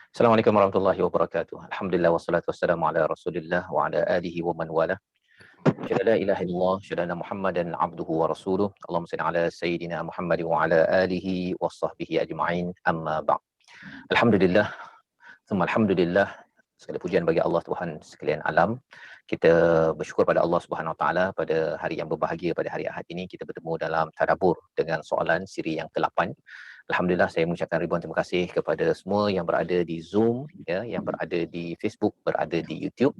Assalamualaikum warahmatullahi wabarakatuh. Alhamdulillah wassalatu wassalamu ala Rasulillah wa ala alihi wa man wala. Syada la ilaha illallah, syada anna Muhammadan abduhu wa rasuluh. Allahumma salli ala sayyidina Muhammad wa ala alihi wa sahbihi ajma'in. Amma ba'd. Alhamdulillah, thumma alhamdulillah. Segala pujian bagi Allah Tuhan sekalian alam. Kita bersyukur pada Allah Subhanahu Wa Taala pada hari yang berbahagia, pada hari Ahad ini kita bertemu dalam tadabbur dengan soalan siri yang ke-8. Alhamdulillah, saya mengucapkan ribuan terima kasih kepada semua yang berada di Zoom, ya, yang berada di Facebook, berada di YouTube.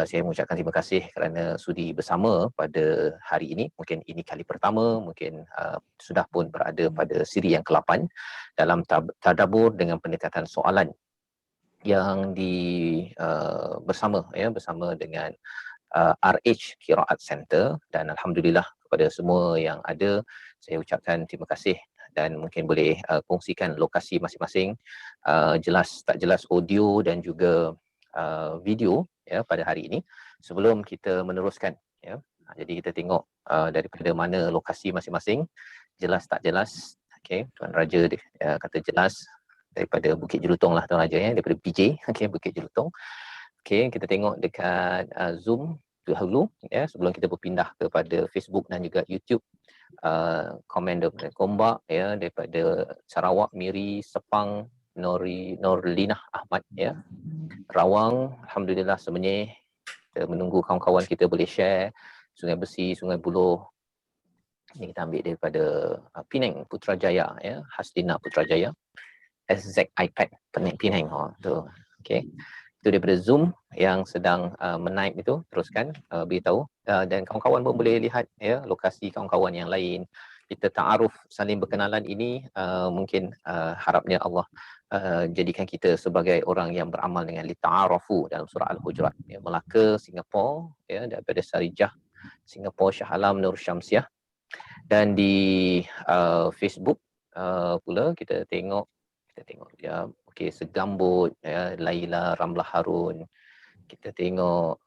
Saya mengucapkan terima kasih kerana sudi bersama pada hari ini. Mungkin ini kali pertama, mungkin sudah pun berada pada siri yang ke-8 dalam tadabbur dengan pendekatan soalan yang bersama, ya, bersama dengan RH Qiraat Center. Dan alhamdulillah kepada semua yang ada, saya ucapkan terima kasih dan mungkin boleh kongsikan lokasi masing-masing, jelas tak jelas audio dan juga video, ya, pada hari ini sebelum kita meneruskan, ya. Jadi kita tengok daripada mana lokasi masing-masing, jelas tak jelas. Okey, Tuan Raja kata jelas daripada Bukit Jelutong lah Tuan Raja, ya, daripada PJ. Okey, Bukit Jelutong. Okey, kita tengok dekat Zoom dahulu, ya, sebelum kita berpindah kepada Facebook dan juga YouTube. Komen daripada Gombak, ya, daripada Sarawak, Miri, Sepang, Norlinah Ahmad, ya, Rawang, alhamdulillah Semenyih. Kita menunggu kawan-kawan kita boleh share. Sungai Besi, Sungai Buloh. Ini kita ambil daripada Penang Putrajaya, ya, Hasdina Putrajaya. SZ iPad Penang. Tu. Okey. Itu daripada Zoom yang sedang menaip itu, teruskan beritahu, dan kawan-kawan pun boleh lihat, ya, lokasi kawan-kawan yang lain. Kita ta'aruf, saling berkenalan ini, mungkin harapnya Allah jadikan kita sebagai orang yang beramal dengan lita'arafu dalam surah Al-Hujurat, ya, Melaka, Singapura, ya, daripada Sarijah Singapura, Shah Alam Nur Syamsiah. Dan di Facebook pula kita tengok dia, okey, Segambut, ya, Laila Ramlah Harun. Kita tengok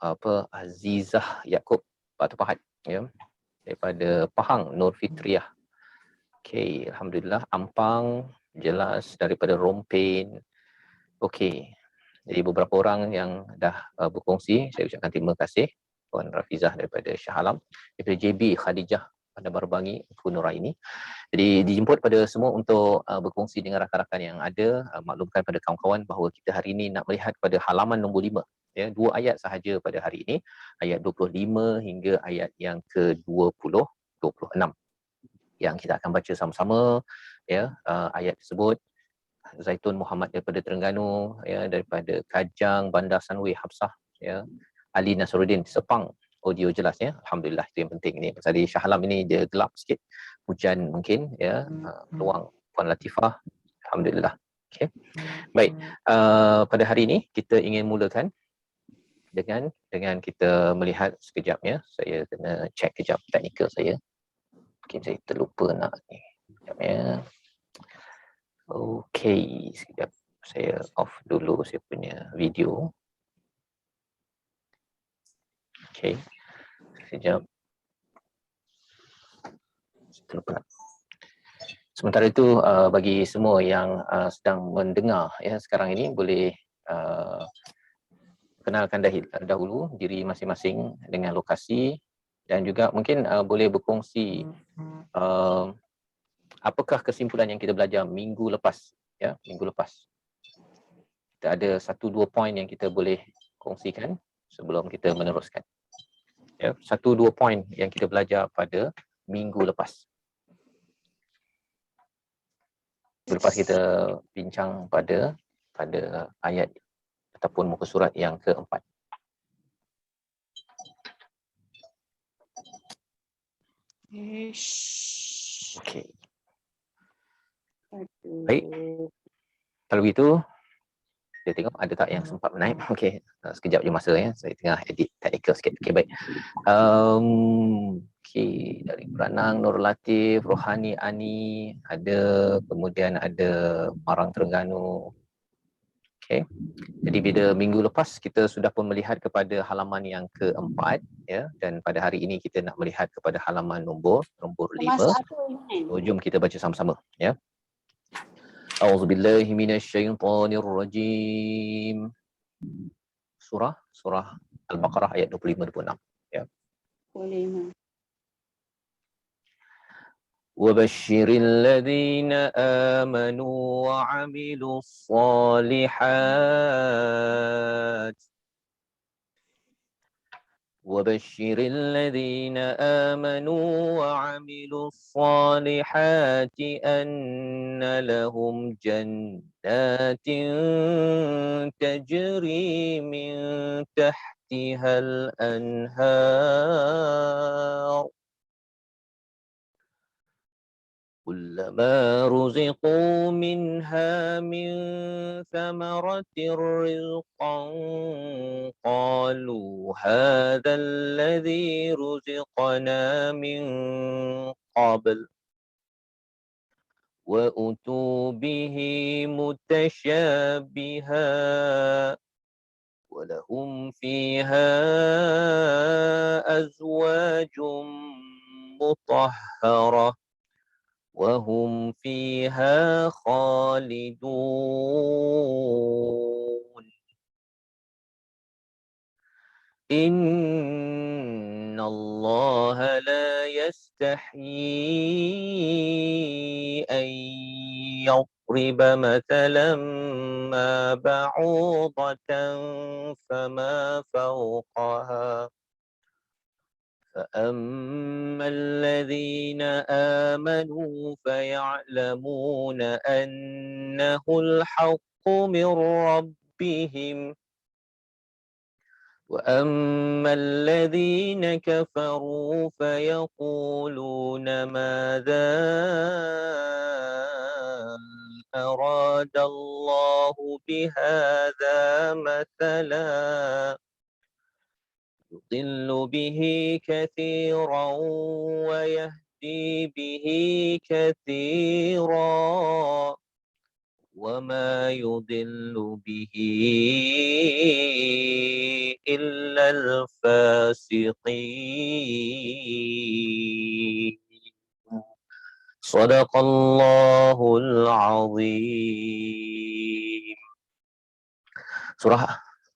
Azizah Yaakob Batu Pahat, ya, daripada Pahang Nur Fitriah. Okey, alhamdulillah. Ampang jelas daripada Rompin. Okey. Jadi beberapa orang yang dah berkongsi, saya ucapkan terima kasih. Puan Rafizah daripada Shah Alam, daripada JB Khadijah pada Barbangi, Nuraini. Jadi dijemput pada semua untuk berkongsi dengan rakan-rakan yang ada. Maklumkan pada kawan-kawan bahawa kita hari ini nak melihat pada halaman nombor 5. Ya, 2 ayat sahaja pada hari ini, ayat 25 hingga ayat yang ke-20, 26. Yang kita akan baca sama-sama, ya, ayat tersebut. Zaitun Muhammad daripada Terengganu, ya, daripada Kajang, Bandar Sanwi Hafsah, ya, Ali Nasruddin Sepang, audio jelas, ya, alhamdulillah, itu yang penting ni. Pasal di Shah Alam ini dia gelap sikit, hujan mungkin, ya, peluang Puan Latifah, alhamdulillah. Okey. Baik, pada hari ini kita ingin mulakan dengan kita melihat sekejap, ya. Saya kena check kejap teknikal saya. Mungkin saya terlupa nak ni. Sekejap, ya. Okey, sekejap. Saya off dulu saya punya video. Okey. Sekejap. Terlupa. Sementara itu, bagi semua yang sedang mendengar, ya, sekarang ini, boleh kenalkan dahulu diri masing-masing dengan lokasi, dan juga mungkin boleh berkongsi apakah kesimpulan yang kita belajar minggu lepas, ya, minggu lepas. Kita ada 1-2 poin yang kita boleh kongsikan sebelum kita meneruskan. Ya, 1-2 poin yang kita belajar pada minggu lepas. Lepas kita bincang pada ayat ataupun muka surat yang ke-4. Okey. Baik. Kalau begitu, kita tengok ada tak yang sempat menaip. Okey, sekejap je masa, ya. Saya tengah edit technical sikit. Okey, baik. Okey, dari Peranang, Nur Latif, Rohani Ani ada, kemudian ada Marang Terengganu. Okey. Jadi bila minggu lepas kita sudah pun melihat kepada halaman yang ke-4, ya, dan pada hari ini kita nak melihat kepada halaman nombor 5. So, jom kita baca sama-sama, ya. A'udzubillahi minasyaitonirrajim. Surah Al-Baqarah ayat 25-26. Ya. 25. وبشر الذين آمنوا وعملوا الصالحات وبشر الذين آمنوا وعملوا الصالحات أن لهم جنات تجري من تحتها الأنهار كلما رزقوا منها من ثمرة رزقا قالوا هذا الذي رزقنا من قبل وأتوا به متشابها ولهم فيها أزواج مطهرة وهم فيها خالدون إن الله لا يستحيي أن يضرب مثلا ما بعوضة فما فوقها فأما الذين آمنوا فيعلمون أنه الحق من ربهم وأما الذين كفروا فيقولون ماذا أراد الله بهذا مثلا يضل به كثيرا ويهدي به كثيرا وما يضل به إلا الفاسقين صدق الله العظيم. Surah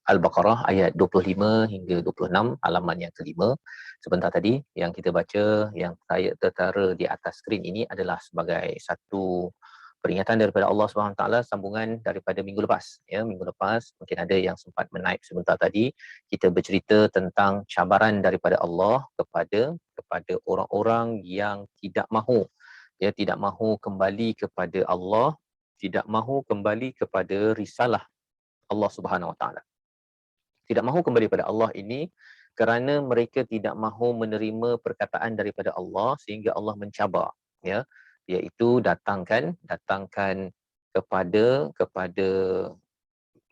Al-Baqarah ayat 25 hingga 26, halaman yang kelima. Sebentar tadi yang kita baca, yang saya tertara di atas skrin ini adalah sebagai satu peringatan daripada Allah SWT, sambungan daripada minggu lepas. Ya, minggu lepas mungkin ada yang sempat menaip sebentar tadi. Kita bercerita tentang cabaran daripada Allah kepada orang-orang yang tidak mahu, ya, tidak mahu kembali kepada Allah, tidak mahu kembali kepada risalah Allah Subhanahu Wa Taala. Tidak mahu kembali kepada Allah ini kerana mereka tidak mahu menerima perkataan daripada Allah, sehingga Allah mencabar, ya, iaitu datangkan kepada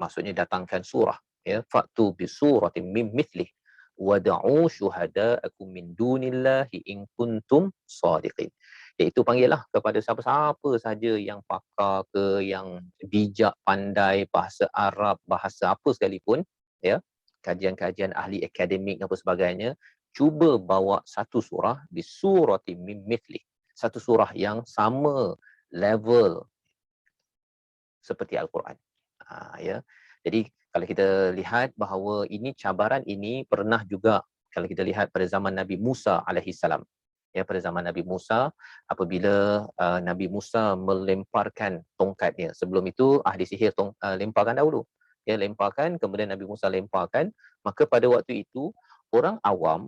maksudnya datangkan surah, ya, fa'tu bi suratin mim mithlih wad'u syuhada'akum min dunillahi in kuntum shadiqin. Iaitu panggillah kepada siapa-siapa saja yang pakar ke, yang bijak, pandai bahasa Arab, bahasa apa sekalipun, ya, kajian-kajian ahli akademik dan apa sebagainya, cuba bawa satu surah bi suratin mim mithlih, satu surah yang sama level seperti Al-Quran. Ya. Jadi kalau kita lihat bahawa ini cabaran ini pernah juga kalau kita lihat pada zaman Nabi Musa alaihi salam. Ya, pada zaman Nabi Musa, apabila Nabi Musa melemparkan tongkatnya. Sebelum itu ahli sihir lemparkan dahulu. Ya, lemparkan, kemudian Nabi Musa lemparkan, maka pada waktu itu orang awam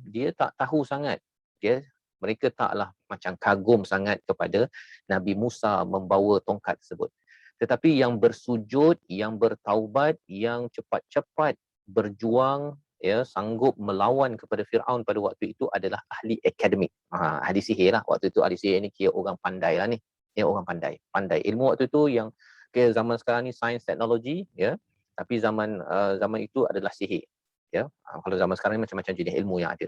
dia tak tahu sangat. Dia mereka taklah macam kagum sangat kepada Nabi Musa membawa tongkat tersebut. Tetapi yang bersujud, yang bertaubat, yang cepat-cepat berjuang, ya, sanggup melawan kepada Firaun pada waktu itu adalah ahli akademik. Ahli sihir lah. Waktu itu ahli sihir ni kira orang pandai lah ni. Ya, orang pandai. Ilmu waktu itu yang kira zaman sekarang ni sains teknologi, ya. Tapi zaman itu adalah sihir. Ya. Kalau zaman sekarang ni macam-macam jenis ilmu yang ada.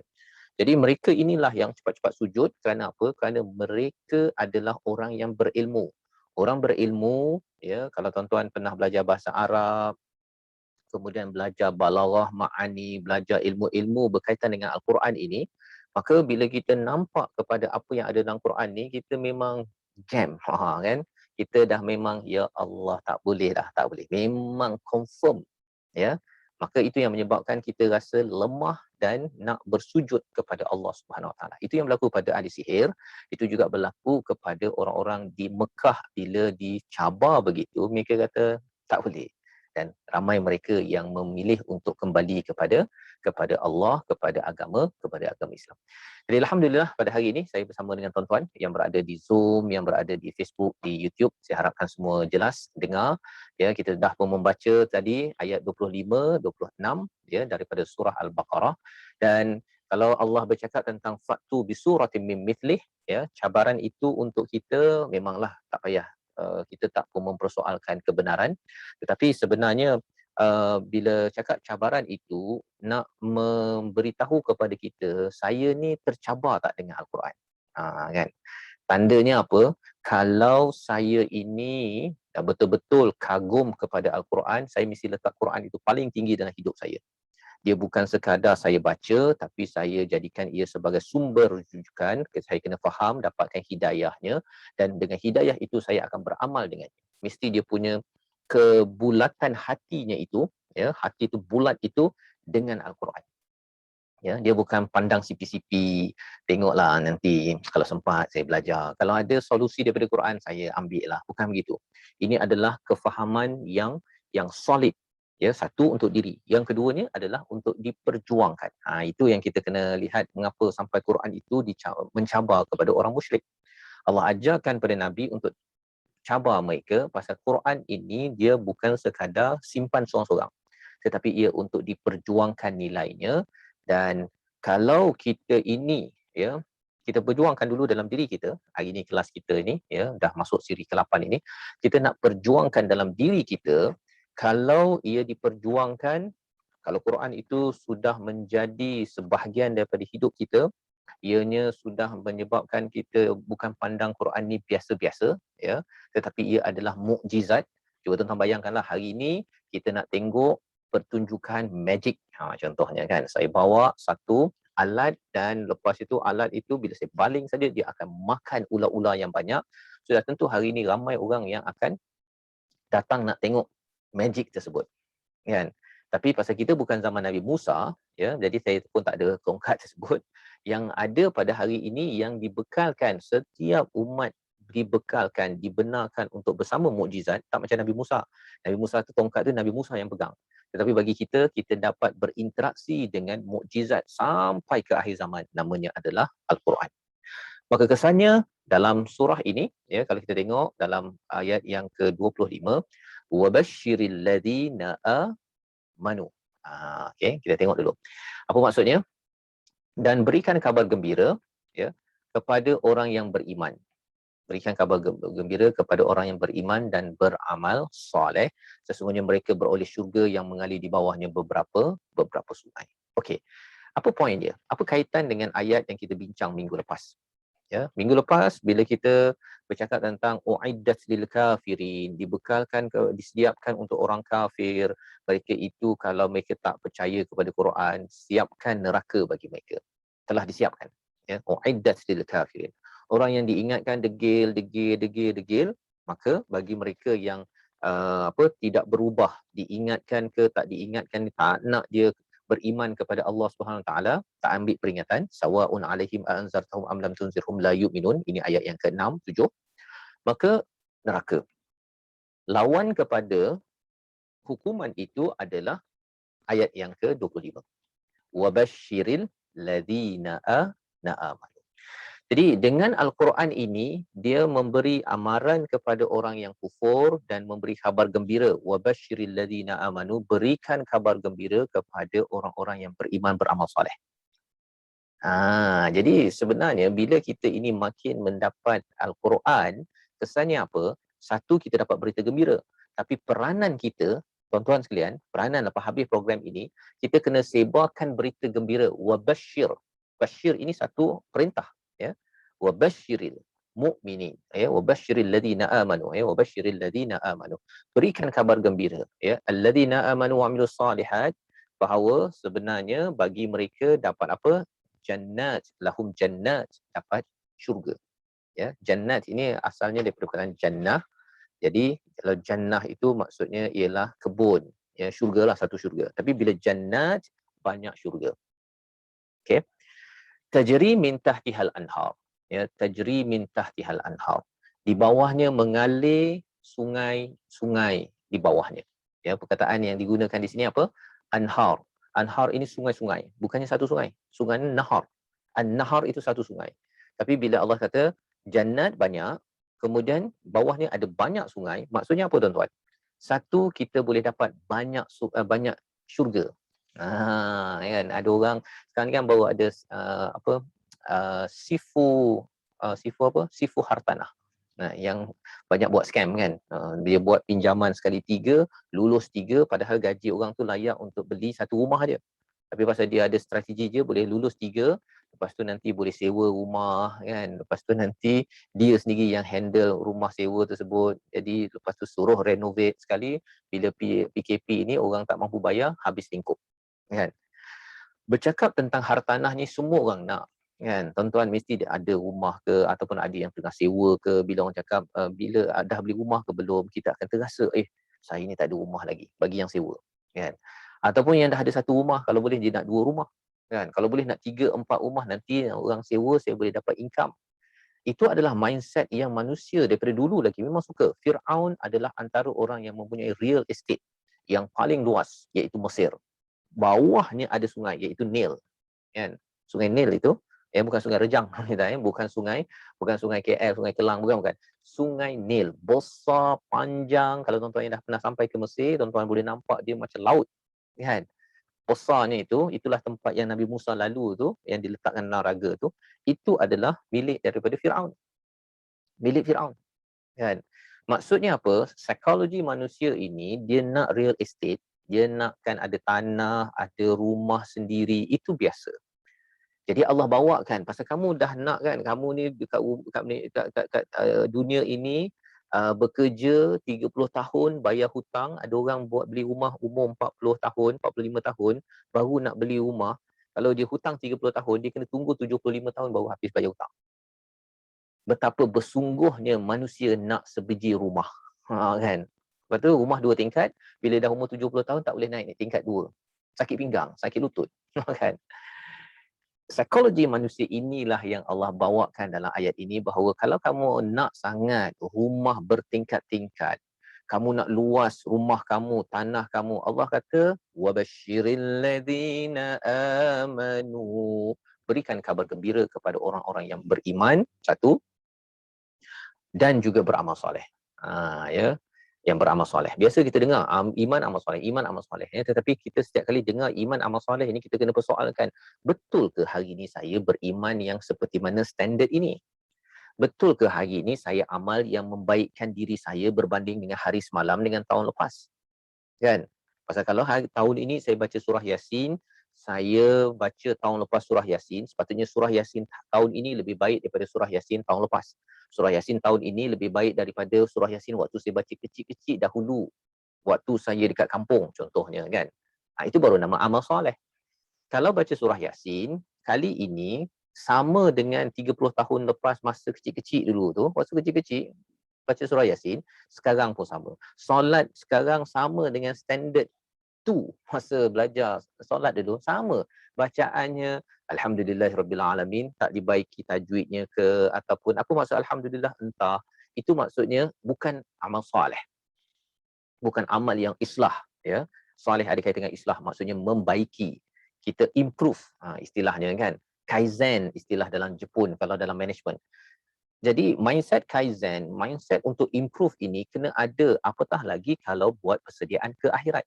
Jadi mereka inilah yang cepat-cepat sujud kerana apa? Kerana mereka adalah orang yang berilmu. Orang berilmu, ya, kalau tuan-tuan pernah belajar bahasa Arab, kemudian belajar balaghah, ma'ani, belajar ilmu-ilmu berkaitan dengan Al-Quran ini, maka bila kita nampak kepada apa yang ada dalam Quran ni, kita memang jam, kan? kita dah memang ya Allah tak boleh dah, tak boleh. Memang confirm, ya. Maka itu yang menyebabkan kita rasa lemah dan nak bersujud kepada Allah Subhanahu Wa Taala. Itu yang berlaku pada ahli sihir, itu juga berlaku kepada orang-orang di Mekah bila dicabar begitu, mereka kata tak boleh. Dan ramai mereka yang memilih untuk kembali kepada Allah, kepada agama Islam. Jadi alhamdulillah pada hari ini saya bersama dengan tuan-tuan yang berada di Zoom, yang berada di Facebook, di YouTube. Saya harapkan semua jelas dengar. Ya, kita dah pun membaca tadi ayat 25, 26 ya daripada surah Al-Baqarah, dan kalau Allah bercakap tentang fatu bisuratin mim mithlih, ya, cabaran itu untuk kita memanglah tak payah kita tak pun mempersoalkan kebenaran, tetapi sebenarnya bila cakap cabaran itu nak memberitahu kepada kita, saya ni tercabar tak dengan Al-Quran. Kan? Tandanya apa? Kalau saya ini betul-betul kagum kepada Al-Quran, saya mesti letak Quran itu paling tinggi dalam hidup saya. Dia bukan sekadar saya baca, tapi saya jadikan ia sebagai sumber rujukan. Saya kena faham, dapatkan hidayahnya, dan dengan hidayah itu saya akan beramal dengannya. Mesti dia punya kebulatan hatinya itu, ya, hati itu bulat itu dengan Al-Quran. Ya, dia bukan pandang sipi-sipi, tengoklah nanti kalau sempat saya belajar. Kalau ada solusi daripada Quran, saya ambil lah. Bukan begitu. Ini adalah kefahaman yang solid. Ya, satu untuk diri. Yang keduanya adalah untuk diperjuangkan. Itu yang kita kena lihat mengapa sampai Quran itu mencabar kepada orang musyrik. Allah ajarkan pada Nabi untuk cabar mereka pasal Quran ini dia bukan sekadar simpan seorang-seorang, tetapi ia untuk diperjuangkan nilainya. Dan kalau kita ini, ya, kita perjuangkan dulu dalam diri kita. Hari ini kelas kita ini, ya, dah masuk siri ke-8 ini, kita nak perjuangkan dalam diri kita. Kalau ia diperjuangkan, kalau Quran itu sudah menjadi sebahagian daripada hidup kita, ianya sudah menyebabkan kita bukan pandang Quran ni biasa-biasa, ya, tetapi ia adalah mukjizat. Cuba tuan-tuan bayangkanlah hari ini kita nak tengok pertunjukan magic. Contohnya kan, saya bawa satu alat dan lepas itu alat itu bila saya baling saja dia akan makan ular-ular yang banyak. Sudah tentu hari ini ramai orang yang akan datang nak tengok magic tersebut, kan. Tapi pasal kita bukan zaman Nabi Musa, ya, jadi saya pun tak ada tongkat tersebut. Yang ada pada hari ini yang dibekalkan, setiap umat dibekalkan, dibenarkan untuk bersama mukjizat, tak macam Nabi Musa. Nabi Musa tu tongkat tu Nabi Musa yang pegang. Tetapi bagi kita, kita dapat berinteraksi dengan mukjizat sampai ke akhir zaman. Namanya adalah Al-Quran. Maka kesannya dalam surah ini, ya, kalau kita tengok dalam ayat yang ke-25, wabashshiril ladzina amanu. Okey, kita tengok dulu. Apa maksudnya? Dan berikan kabar gembira, ya, kepada orang yang beriman. Berikan kabar gembira kepada orang yang beriman dan beramal soleh. Sesungguhnya mereka beroleh syurga yang mengalir di bawahnya beberapa sungai. Okey. Apa poin dia? Apa kaitan dengan ayat yang kita bincang minggu lepas? Ya, minggu lepas bila kita bercakap tentang uiddat lil kafirin, disediakan untuk orang kafir, mereka itu kalau mereka tak percaya kepada Quran, siapkan neraka bagi mereka. Telah disiapkan. Ya, uiddat lil kafirin. Orang yang diingatkan degil, maka bagi mereka yang tidak berubah, diingatkan ke tak diingatkan, tak nak dia beriman kepada Allah Subhanahu Wa Taala, tak ambil peringatan, sawaun alaihim anzartahum am lam tunzirhum la yu'minun. Ini ayat yang ke-6, 7. Maka neraka. Lawan kepada hukuman itu adalah ayat yang ke-25. Wabashshiril ladzina amanu. Jadi dengan Al-Quran ini, dia memberi amaran kepada orang yang kufur dan memberi kabar gembira. Wabashshiril ladzina amanu, berikan kabar gembira kepada orang-orang yang beriman beramal soleh. Jadi sebenarnya bila kita ini makin mendapat Al-Quran, kesannya apa? Satu, kita dapat berita gembira. Tapi peranan kita, tuan-tuan sekalian, peranan lepas habis program ini, kita kena sebarkan berita gembira. Wabashshir. Bashir ini satu perintah, ya. Wabashshiril mu'minin, ya, wabashshiril ladzina amanu, ya, wabashshiril ladzina amanu. Berikan kabar gembira, ya, alladzina amanu wa amilus solihat, bahawa sebenarnya bagi mereka dapat apa? Jannat, lahum jannat, dapat syurga. Ya, jannat ini asalnya daripada perkataan jannah, Jadi kalau jannah itu maksudnya ialah kebun, ya, syurga lah, satu syurga. Tapi bila jannat, banyak syurga. Okey. Tajri min tahtihal anhar. Ya, tajri min tahtihal anhar. Di bawahnya mengalir sungai-sungai di bawahnya. Ya, perkataan yang digunakan di sini apa? Anhar. Anhar ini sungai-sungai, bukannya satu sungai. Sungai ni nahar. An-nahar itu satu sungai. Tapi bila Allah kata jannat banyak, kemudian bawahnya ada banyak sungai, maksudnya apa tuan-tuan? Satu, kita boleh dapat banyak syurga. Kan ada orang sekarang ni kan baru ada sifu hartanah. Yang banyak buat scam kan. Dia buat pinjaman sekali 3, lulus 3, padahal gaji orang tu layak untuk beli satu rumah dia. Tapi pasal dia ada strategi je, boleh lulus 3, lepas tu nanti boleh sewa rumah kan. Lepas tu nanti dia sendiri yang handle rumah sewa tersebut. Jadi lepas tu suruh renovate sekali, bila PKP ni orang tak mampu bayar, habis lingkup. Kan? Bercakap tentang hartanah ni semua orang nak. Kan, tuan-tuan mesti ada rumah ke ataupun ada yang tengah sewa ke. Bila orang cakap bila dah beli rumah ke belum, kita akan terasa saya ni tak ada rumah lagi bagi yang sewa, kan. Ataupun yang dah ada satu rumah, kalau boleh dia nak 2 rumah, kan. Kalau boleh nak 3, 4 rumah, nanti orang sewa saya boleh dapat income. Itu adalah mindset yang manusia daripada dulu lagi memang suka. Firaun adalah antara orang yang mempunyai real estate yang paling luas, iaitu Mesir. Bawahnya ada sungai iaitu Nil, kan. Sungai Nil itu bukan sungai Rejang kita, bukan sungai KL, sungai Kelang, bukan. Sungai Nil besar, panjang. Kalau tuan-tuan yang dah pernah sampai ke Mesir, tuan-tuan boleh nampak dia macam laut, kan. Besarnya itulah tempat yang Nabi Musa lalu tu, yang diletakkan naraga tu, itu adalah milik daripada Firaun. Milik Firaun, kan. Maksudnya apa? Psikologi manusia ini, dia nak real estate, dia nakkan ada tanah, ada rumah sendiri, itu biasa. Jadi Allah bawakan, pasal kamu dah nak kan, kamu ni dekat dunia ini bekerja 30 tahun, bayar hutang. Ada orang buat beli rumah umur 40 tahun, 45 tahun, baru nak beli rumah. Kalau dia hutang 30 tahun, dia kena tunggu 75 tahun baru habis bayar hutang. Betapa bersungguhnya manusia nak sebiji rumah. Kan? Lepas tu rumah 2 tingkat, bila dah umur 70 tahun tak boleh naik tingkat 2. Sakit pinggang, sakit lutut. Kan? Psikologi manusia inilah yang Allah bawakan dalam ayat ini, bahawa kalau kamu nak sangat rumah bertingkat-tingkat, kamu nak luas rumah kamu, tanah kamu, Allah kata wabashiril ladzina amanu, berikan kabar gembira kepada orang-orang yang beriman, satu, dan juga beramal soleh. Ya, yang beramal soleh. Biasa kita dengar iman amal soleh, iman amal soleh. Tetapi kita setiap kali dengar iman amal soleh ini, kita kena persoalkan, betul ke hari ini saya beriman yang seperti mana standard ini? Betul ke hari ini saya amal yang membaikkan diri saya berbanding dengan hari semalam dengan tahun lepas? Kan? Pasal kalau tahun ini saya baca surah Yasin, saya baca tahun lepas surah Yasin, sepatutnya surah Yasin tahun ini lebih baik daripada surah Yasin tahun lepas. Surah Yasin tahun ini lebih baik daripada surah Yasin waktu saya baca kecil-kecil dahulu, waktu saya dekat kampung contohnya, kan. Itu baru nama amal soleh. Kalau baca surah Yasin kali ini sama dengan 30 tahun lepas masa kecil-kecil dulu tu, waktu kecil-kecil baca surah Yasin, sekarang pun sama. Solat sekarang sama dengan standard tu masa belajar solat dulu, sama. Bacaannya alhamdulillahirabbilalamin, tak dibaiki tajwidnya ke, ataupun apa maksud alhamdulillah entah. Itu maksudnya bukan amal soleh. Bukan amal yang islah, ya. Soleh ada kaitan dengan islah, maksudnya membaiki. Kita improve istilahnya, kan. Kaizen istilah dalam Jepun kalau dalam management. Jadi mindset Kaizen, mindset untuk improve ini kena ada, apatah lagi kalau buat persediaan ke akhirat.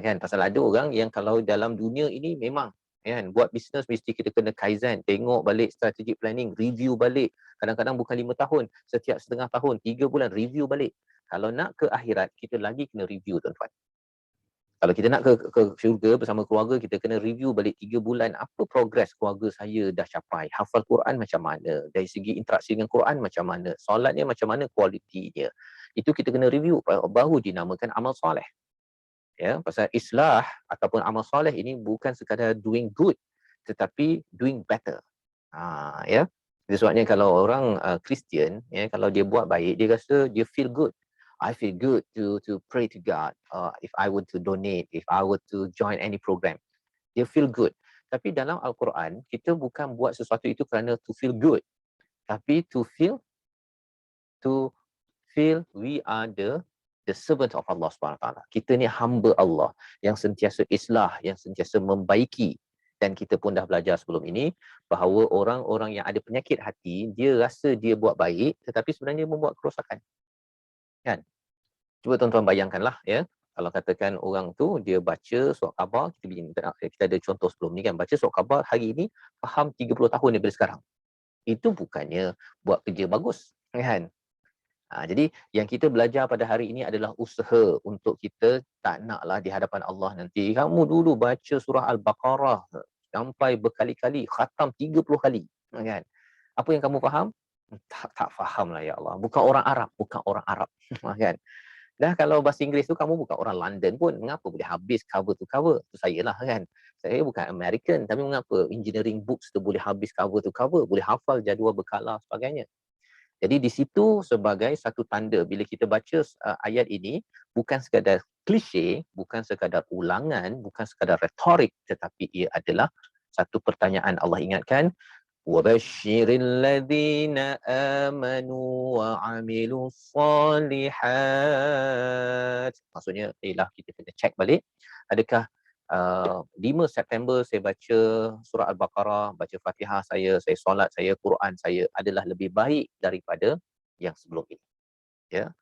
Kan, pasal ada orang yang kalau dalam dunia ini memang, kan, buat bisnes mesti kita kena Kaizen, tengok balik strategic planning, review balik. Kadang-kadang bukan 5 tahun, setiap setengah tahun, 3 bulan review balik. Kalau nak ke akhirat, kita lagi kena review, tuan-tuan. Kalau kita nak ke syurga bersama keluarga, kita kena review balik 3 bulan, apa progres keluarga saya dah capai, hafal Quran macam mana, dari segi interaksi dengan Quran macam mana, solatnya macam mana, kualitinya. Itu kita kena review, baru dinamakan amal soleh. Ya, pasal islah ataupun amal soleh ini bukan sekadar doing good, tetapi doing better. Ya. Itu sebabnya kalau orang Kristian, kalau dia buat baik, dia rasa dia feel good. I feel good to pray to God. If I were to donate, if I were to join any program, dia feel good. Tapi dalam Al-Quran, kita bukan buat sesuatu itu kerana to feel good, tapi to feel we are the servant of Allah Subhanahu Wa Taala. Kita ni hamba Allah yang sentiasa islah, yang sentiasa membaiki. Dan kita pun dah belajar sebelum ini bahawa orang-orang yang ada penyakit hati, dia rasa dia buat baik tetapi sebenarnya membuat kerosakan. Kan? Cuba tuan-tuan bayangkanlah, ya. Kalau katakan orang tu dia baca surat khabar, kita ada contoh sebelum ni kan, baca surat khabar hari ini faham 30 tahun daripada sekarang. Itu bukannya buat kerja bagus, kan? Jadi yang kita belajar pada hari ini adalah usaha untuk kita tak naklah di hadapan Allah nanti. Kamu dulu baca surah Al-Baqarah sampai berkali-kali, khatam 30 kali. Kan? Apa yang kamu faham? Tak faham lah ya Allah. Bukan orang Arab. Kan? Dah kalau bahasa Inggeris tu kamu bukan orang London pun. Mengapa boleh habis cover to cover? Itu saya lah kan. Saya bukan American. Tapi mengapa engineering books tu boleh habis cover to cover? Boleh hafal jadual berkala sebagainya. Jadi di situ sebagai satu tanda bila kita baca ayat ini, bukan sekadar klise, bukan sekadar ulangan, bukan sekadar retorik, tetapi ia adalah satu pertanyaan. Allah ingatkan, wabashshiril ladzina amanu wa 'amilus solihat. Maksudnya ialah kita kena check balik, adakah 5 September saya baca surah Al-Baqarah, baca Fatihah saya solat saya, Quran saya adalah lebih baik daripada yang sebelum ini. Ya.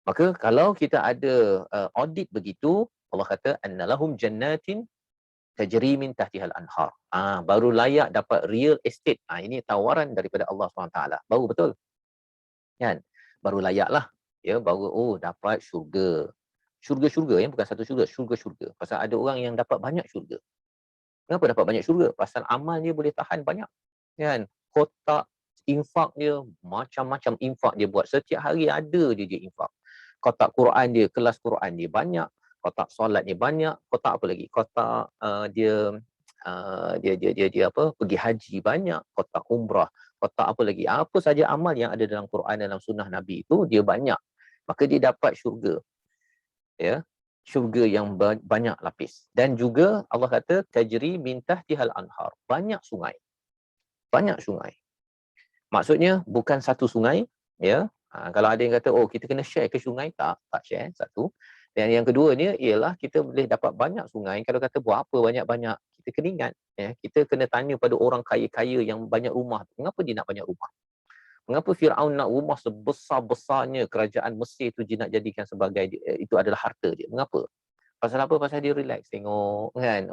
Maka kalau kita ada audit begitu, Allah kata annalahum jannatin tajri min tahtihal anhar. Baru layak dapat real estate. Ini tawaran daripada Allah SWT. Baru betul. Kan? Baru layaklah. Ya, baru dapat syurga. Syurga-syurga, bukan satu syurga, syurga-syurga. Pasal ada orang yang dapat banyak syurga. Kenapa dapat banyak syurga? Pasal amal dia boleh tahan banyak. Kan? Kotak infak dia, macam-macam infak dia buat. Setiap hari ada dia infak. Kotak Quran dia, kelas Quran dia banyak. Kotak solat dia banyak. Kotak apa lagi? Kotak dia apa? Pergi haji banyak. Kotak umrah. Kotak apa lagi? Apa saja amal yang ada dalam Quran, dalam sunnah Nabi itu, dia banyak. Maka dia dapat syurga. Ya, syurga yang banyak lapis. Dan juga Allah kata tajri min tahtihal anhar, banyak sungai. Maksudnya bukan satu sungai, ya. Kalau ada yang kata kita kena share ke sungai, tak share, satu. Dan yang keduanya ialah kita boleh dapat banyak sungai. Kalau kata buat apa banyak-banyak, kita kena ingat, ya, kita kena tanya pada orang kaya-kaya yang banyak rumah, mengapa dia nak banyak rumah? Mengapa Firaun nak rumah sebesar-besarnya kerajaan Mesir tu dia nak jadikan sebagai itu adalah harta dia? Mengapa? Pasal apa? Pasal dia relax tengok kan.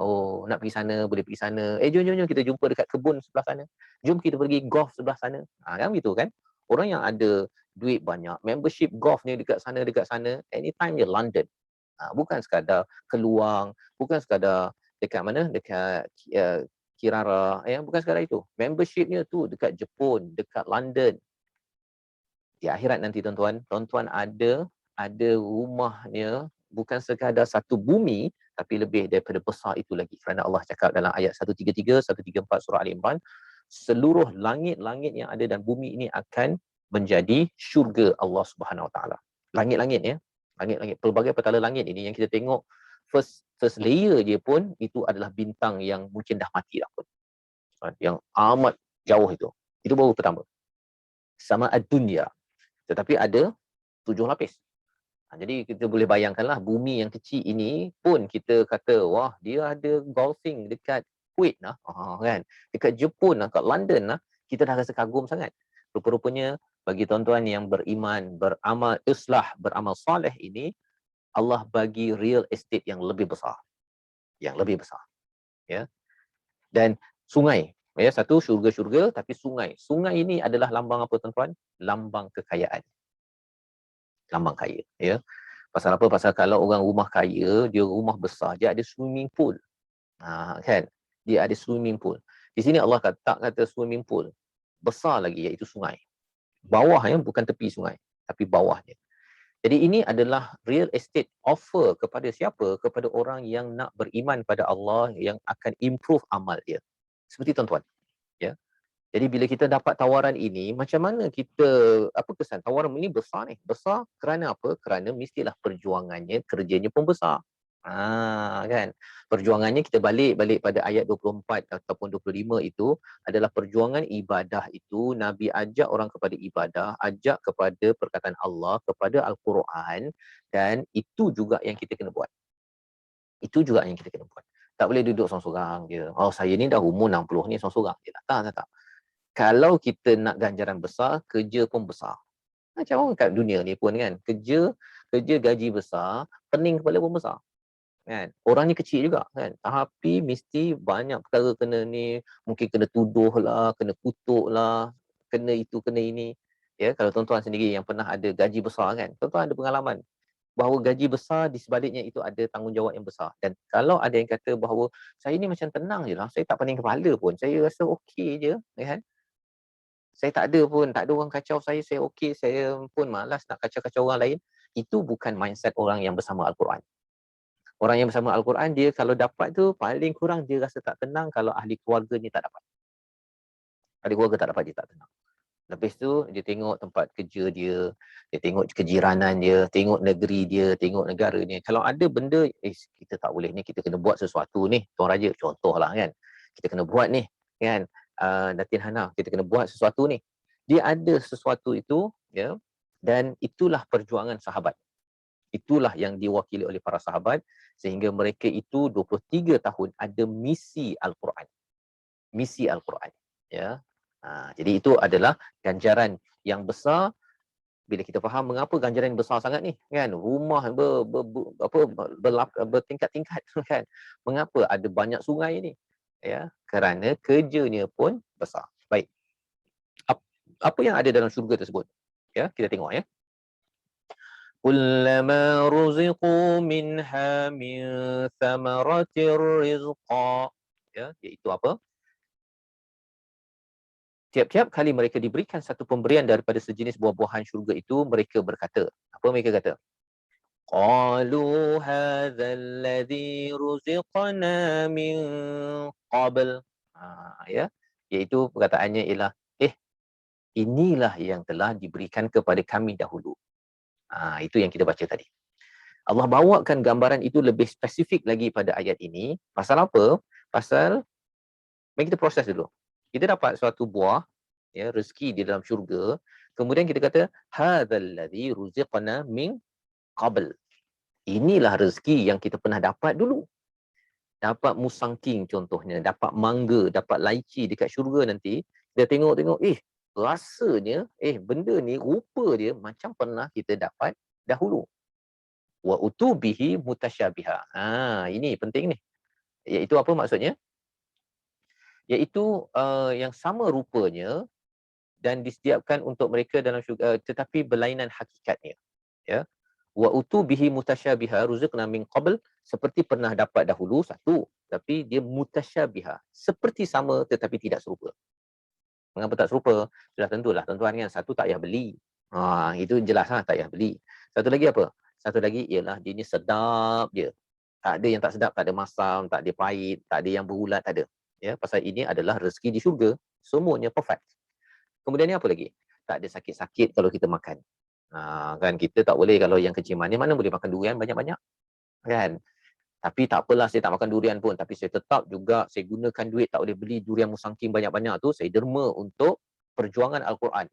Nak pergi sana, boleh pergi sana. Jom kita jumpa dekat kebun sebelah sana. Jom kita pergi golf sebelah sana. Kan gitu kan? Orang yang ada duit banyak, membership golf ni dekat sana, anytime dia London. Bukan sekadar keluar, bukan sekadar dekat mana? Dekat Kirara, bukan sekadar itu. Membershipnya tu dekat Jepun, dekat London. Di akhirat nanti tuan-tuan ada rumahnya bukan sekadar satu bumi, tapi lebih daripada besar itu lagi. Kerana Allah cakap dalam ayat 133, 134 surah Al-Imran, seluruh langit-langit yang ada dan bumi ini akan menjadi syurga Allah Subhanahu Wa Taala. Langit-langit, ya. Langit-langit, pelbagai petala langit ini yang kita tengok first layer dia pun itu adalah bintang yang mungkin dah mati dah pun. Yang amat jauh itu. Itu baru pertama. Sama ad-dunya. Tetapi ada 7 lapis. Jadi kita boleh bayangkanlah bumi yang kecil ini pun kita kata, wah, dia ada golfing dekat Kuwait lah, kan? Dekat Jepun lah, kat London lah, kita dah rasa kagum sangat. Rupa-rupanya bagi tuan-tuan yang beriman, beramal islah, beramal soleh ini, Allah bagi real estate yang lebih besar. Ya. Dan sungai, ya, satu syurga-syurga, tapi sungai. Sungai ini adalah lambang apa tuan-tuan? Lambang kekayaan. Lambang kaya, ya. Pasal apa? Pasal kalau orang rumah kaya, dia rumah besar, dia ada swimming pool. Kan? Dia ada swimming pool. Di sini Allah kata swimming pool. Besar lagi, iaitu sungai. Bawah, ya, bukan tepi sungai, tapi bawahnya. Jadi ini adalah real estate offer kepada siapa? Kepada orang yang nak beriman pada Allah, yang akan improve amal dia. Seperti tuan-tuan, ya. Jadi bila kita dapat tawaran ini, macam mana kita, apa kesan? Tawaran ini besar ni. Besar kerana apa? Kerana mestilah perjuangannya, kerjanya pun besar. Kan? Perjuangannya kita balik pada ayat 24 ataupun 25 itu adalah perjuangan ibadah itu. Nabi ajak orang kepada ibadah, ajak kepada perkataan Allah, kepada Al-Quran, dan itu juga yang kita kena buat. Itu juga yang kita kena buat. Tak boleh duduk seorang-seorang je. Oh, saya ni dah umur 60 ni seorang-seorang je. Tak. Kalau kita nak ganjaran besar, kerja pun besar. Macam orang kat dunia ni pun kan, kerja gaji besar, pening kepala pun besar. Kan? Orang ni kecil juga kan. Tapi mesti banyak perkara kena ni, mungkin kena tuduh lah, kena kutuk lah, kena itu, kena ini. Ya, kalau tuan-tuan sendiri yang pernah ada gaji besar kan, tuan-tuan ada pengalaman bahawa gaji besar di sebaliknya itu ada tanggungjawab yang besar. Dan kalau ada yang kata bahawa saya ni macam tenang je lah, saya tak pening kepala pun, saya rasa okey je, kan? Saya tak ada orang kacau saya okey, saya pun malas nak kacau-kacau orang lain. Itu bukan mindset orang yang bersama Al-Quran. Orang yang bersama Al-Quran, dia kalau dapat tu, paling kurang dia rasa tak tenang kalau ahli keluarganya tak dapat. Ahli keluarga tak dapat, dia tak tenang. Lepas tu, dia tengok tempat kerja dia tengok kejiranan dia, tengok negeri dia, tengok negara dia. Kalau ada benda, kita tak boleh ni, kita kena buat sesuatu ni, Tuan Raja, contohlah kan. Kita kena buat ni, kan. Datin Hana, kita kena buat sesuatu ni. Dia ada sesuatu itu, ya, dan itulah perjuangan sahabat. Itulah yang diwakili oleh para sahabat, sehingga mereka itu 23 tahun ada misi Al-Quran. Misi Al-Quran. Ya. Jadi itu adalah ganjaran yang besar. Bila kita faham mengapa ganjaran besar sangat ni, kan, rumah bertingkat-tingkat kan, mengapa ada banyak sungai ni, ya, kerana kerjanya pun besar. Baik, apa yang ada dalam syurga tersebut, ya, kita tengok, ya. Kullama ruziqu minha min thamaratir rizqa, ya, iaitu apa? Tiap-tiap kali mereka diberikan satu pemberian daripada sejenis buah-buahan syurga itu, mereka berkata, apa mereka kata? Qalu hadzal ladzi ruziqna min qabl. Ya, iaitu perkataannya ialah, inilah yang telah diberikan kepada kami dahulu. Itu yang kita baca tadi. Allah bawakan gambaran itu lebih spesifik lagi pada ayat ini. Pasal apa? Pasal, mari kita proses dulu. Kita dapat suatu buah, ya, rezeki di dalam syurga. Kemudian kita kata, hadzal ladzi ruziqna min qabl. Inilah rezeki yang kita pernah dapat dulu. Dapat musangking contohnya, dapat mangga, dapat laici dekat syurga nanti, kita tengok-tengok, rasanya, benda ni, rupa dia macam pernah kita dapat dahulu. Wa utubihi mutasyabiha. Ini penting ni. Iaitu apa maksudnya? Iaitu yang sama rupanya dan disediakan untuk mereka dalam syurga, tetapi berlainan hakikatnya. Ya. Wa utubihi mutasyabiha ruziqna min qabl, seperti pernah dapat dahulu, satu, tapi dia mutasyabiha, seperti sama tetapi tidak serupa. Mengapa tak serupa? Sudah tentulah tuan-tuan kan, satu tak payah beli. Itu jelaslah tak payah beli. Satu lagi apa? Satu lagi ialah dia ni sedap dia. Tak ada yang tak sedap, tak ada masam, tak ada pahit, tak ada yang berulat, tak ada. Ya, pasal ini adalah rezeki di syurga, semuanya perfect. Kemudian ni apa lagi? Tak ada sakit-sakit kalau kita makan. Kan kita tak boleh, kalau yang kecil manis mana boleh makan durian banyak-banyak. Kan? Tapi tak apalah, saya tak makan durian pun, tapi saya tetap juga saya gunakan duit, tak boleh beli durian musangking banyak-banyak tu, saya derma untuk perjuangan Al-Quran.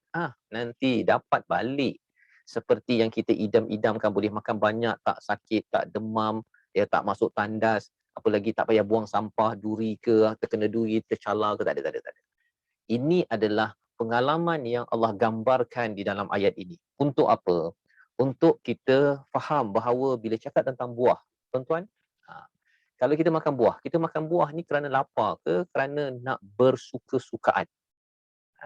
Nanti dapat balik seperti yang kita idam-idamkan, boleh makan banyak, tak sakit, tak demam, ya, tak masuk tandas, apa lagi tak payah buang sampah, duri ke, terkena duri, tercalar ke, tak ada. Ini adalah pengalaman yang Allah gambarkan di dalam ayat ini. Untuk apa? Untuk kita faham bahawa bila cakap tentang buah, tuan-tuan, kalau kita makan buah ni kerana lapar ke kerana nak bersuka-sukaan?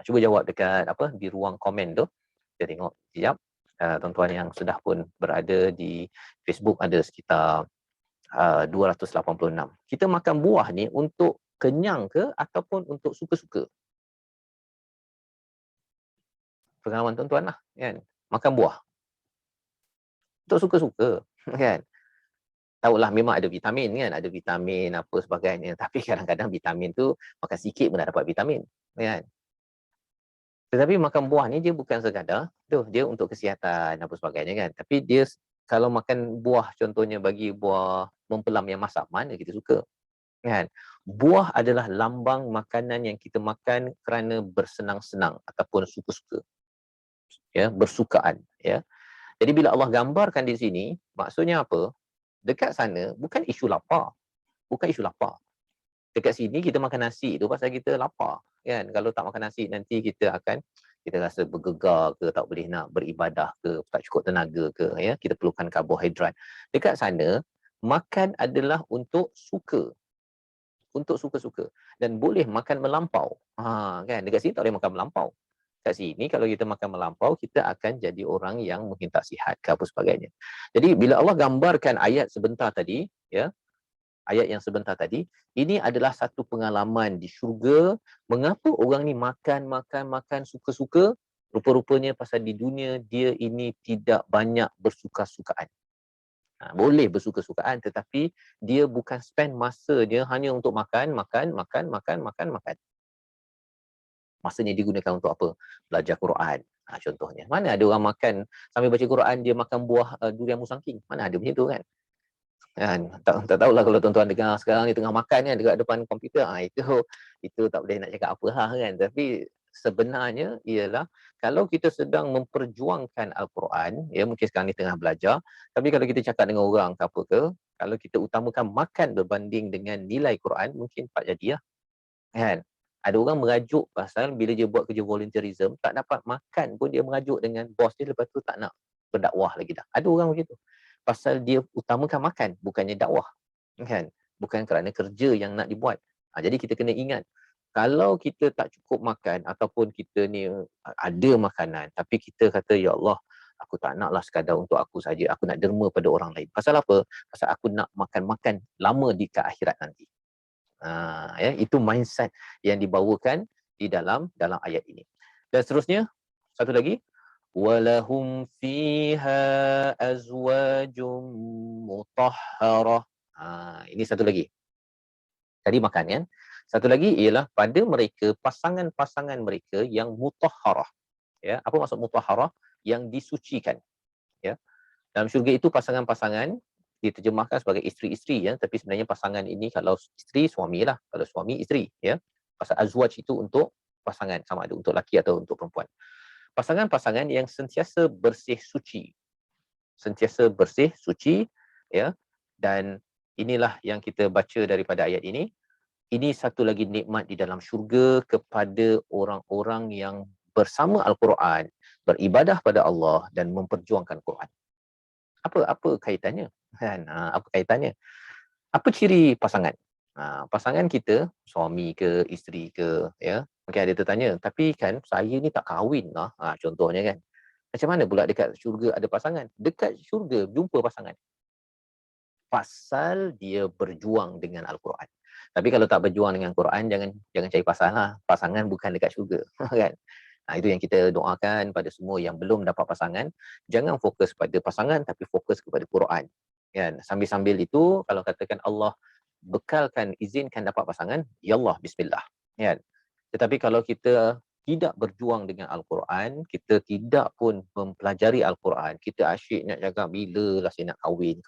Cuba jawab dekat di ruang komen tu. Kita tengok sekejap. Tuan-tuan yang sudah pun berada di Facebook ada sekitar 286. Kita makan buah ni untuk kenyang ke ataupun untuk suka-suka? Pengalaman tuan-tuan lah, kan? Makan buah untuk suka-suka, kan? Tahulah memang ada vitamin, kan? Ada vitamin apa sebagainya. Tapi kadang-kadang vitamin tu makan sikit pun dah dapat vitamin, kan? Tetapi makan buah ni dia bukan sekadar dia untuk kesihatan apa sebagainya kan. Tapi dia kalau makan buah contohnya bagi buah mempelam yang masak, mana kita suka kan. Buah adalah lambang makanan yang kita makan kerana bersenang-senang ataupun suka-suka, ya, bersukaan, ya. Jadi bila Allah gambarkan di sini, maksudnya apa? Dekat sana bukan isu lapar, bukan isu lapar. Dekat sini kita makan nasi tu pasal kita lapar, kan. Kalau tak makan nasi nanti kita rasa bergegar ke, tak boleh nak beribadah ke, tak cukup tenaga ke, ya. Kita perlukan karbohidrat. Dekat sana makan adalah untuk suka-suka dan boleh makan melampau. Kan, dekat sini tak boleh makan melampau. Kat sini kalau kita makan melampau, kita akan jadi orang yang mungkin tak sihat ke apa sebagainya. Jadi bila Allah gambarkan ayat sebentar tadi, ya, ayat yang sebentar tadi, ini adalah satu pengalaman di syurga. Mengapa orang ni makan suka-suka? Rupa-rupanya pasal di dunia dia ini tidak banyak bersuka-sukaan. Boleh bersuka-sukaan tetapi dia bukan spend masa dia hanya untuk makan. Masanya digunakan untuk apa? Belajar Quran. Contohnya. Mana ada orang makan sambil baca Quran dia makan buah durian musangking? Mana ada macam tu kan? Tak tahulah kalau tuan-tuan dengar sekarang ni tengah makan kan dekat depan komputer, itu tak boleh nak cakap apa kan. Tapi sebenarnya ialah kalau kita sedang memperjuangkan Al-Quran, ya, mungkin sekarang ni tengah belajar, tapi kalau kita cakap dengan orang ke apa ke, kalau kita utamakan makan berbanding dengan nilai Quran, mungkin tak jadi lah, kan. Ada orang merajuk pasal bila dia buat kerja volunteerism, tak dapat makan pun dia merajuk dengan bos dia, lepas tu tak nak berdakwah lagi dah. Ada orang begitu. Pasal dia utamakan makan, bukannya dakwah, kan. Bukan kerana kerja yang nak dibuat. Jadi kita kena ingat, kalau kita tak cukup makan ataupun kita ni ada makanan tapi kita kata ya Allah, aku tak naklah sekadar untuk aku saja, aku nak derma pada orang lain. Pasal apa? Pasal aku nak makan lama di ke akhirat nanti. Ya, itu mindset yang dibawakan di dalam ayat ini. Dan seterusnya, satu lagi, walahum fiha azwajum mutahharah. Ini satu lagi. Tadi makan kan? Satu lagi ialah pada mereka pasangan-pasangan mereka yang mutahharah. Ya, apa maksud mutahharah? Yang disucikan. Ya. Dalam syurga itu pasangan-pasangan diterjemahkan sebagai isteri-isteri, ya, tapi sebenarnya pasangan ini kalau isteri suamilah, kalau suami isteri, ya. Pasal azwaj itu untuk pasangan, sama ada untuk laki atau untuk perempuan. Pasangan-pasangan yang sentiasa bersih suci. Sentiasa bersih suci, ya. Dan inilah yang kita baca daripada ayat ini. Ini satu lagi nikmat di dalam syurga kepada orang-orang yang bersama Al-Quran, beribadah pada Allah dan memperjuangkan Quran. Apa kaitannya? Kan? Apa kaitannya? Apa ciri pasangan? Pasangan kita, suami ke, isteri ke, ya. Mungkin ada tertanya, tapi kan saya ni tak kahwin lah. Contohnya kan. Macam mana pula dekat syurga ada pasangan? Dekat syurga jumpa pasangan. Pasal dia berjuang dengan Al-Quran. Tapi kalau tak berjuang dengan Quran, jangan cari pasangan bukan dekat syurga. Kan? Itu yang kita doakan pada semua yang belum dapat pasangan, jangan fokus pada pasangan tapi fokus kepada Quran. Kan? Sambil-sambil itu kalau katakan Allah bekalkan, izinkan dapat pasangan, ya Allah, bismillah. Kan? Tetapi kalau kita tidak berjuang dengan Al-Quran, kita tidak pun mempelajari Al-Quran, kita asyik nak cakap bila lah saya nak kahwin,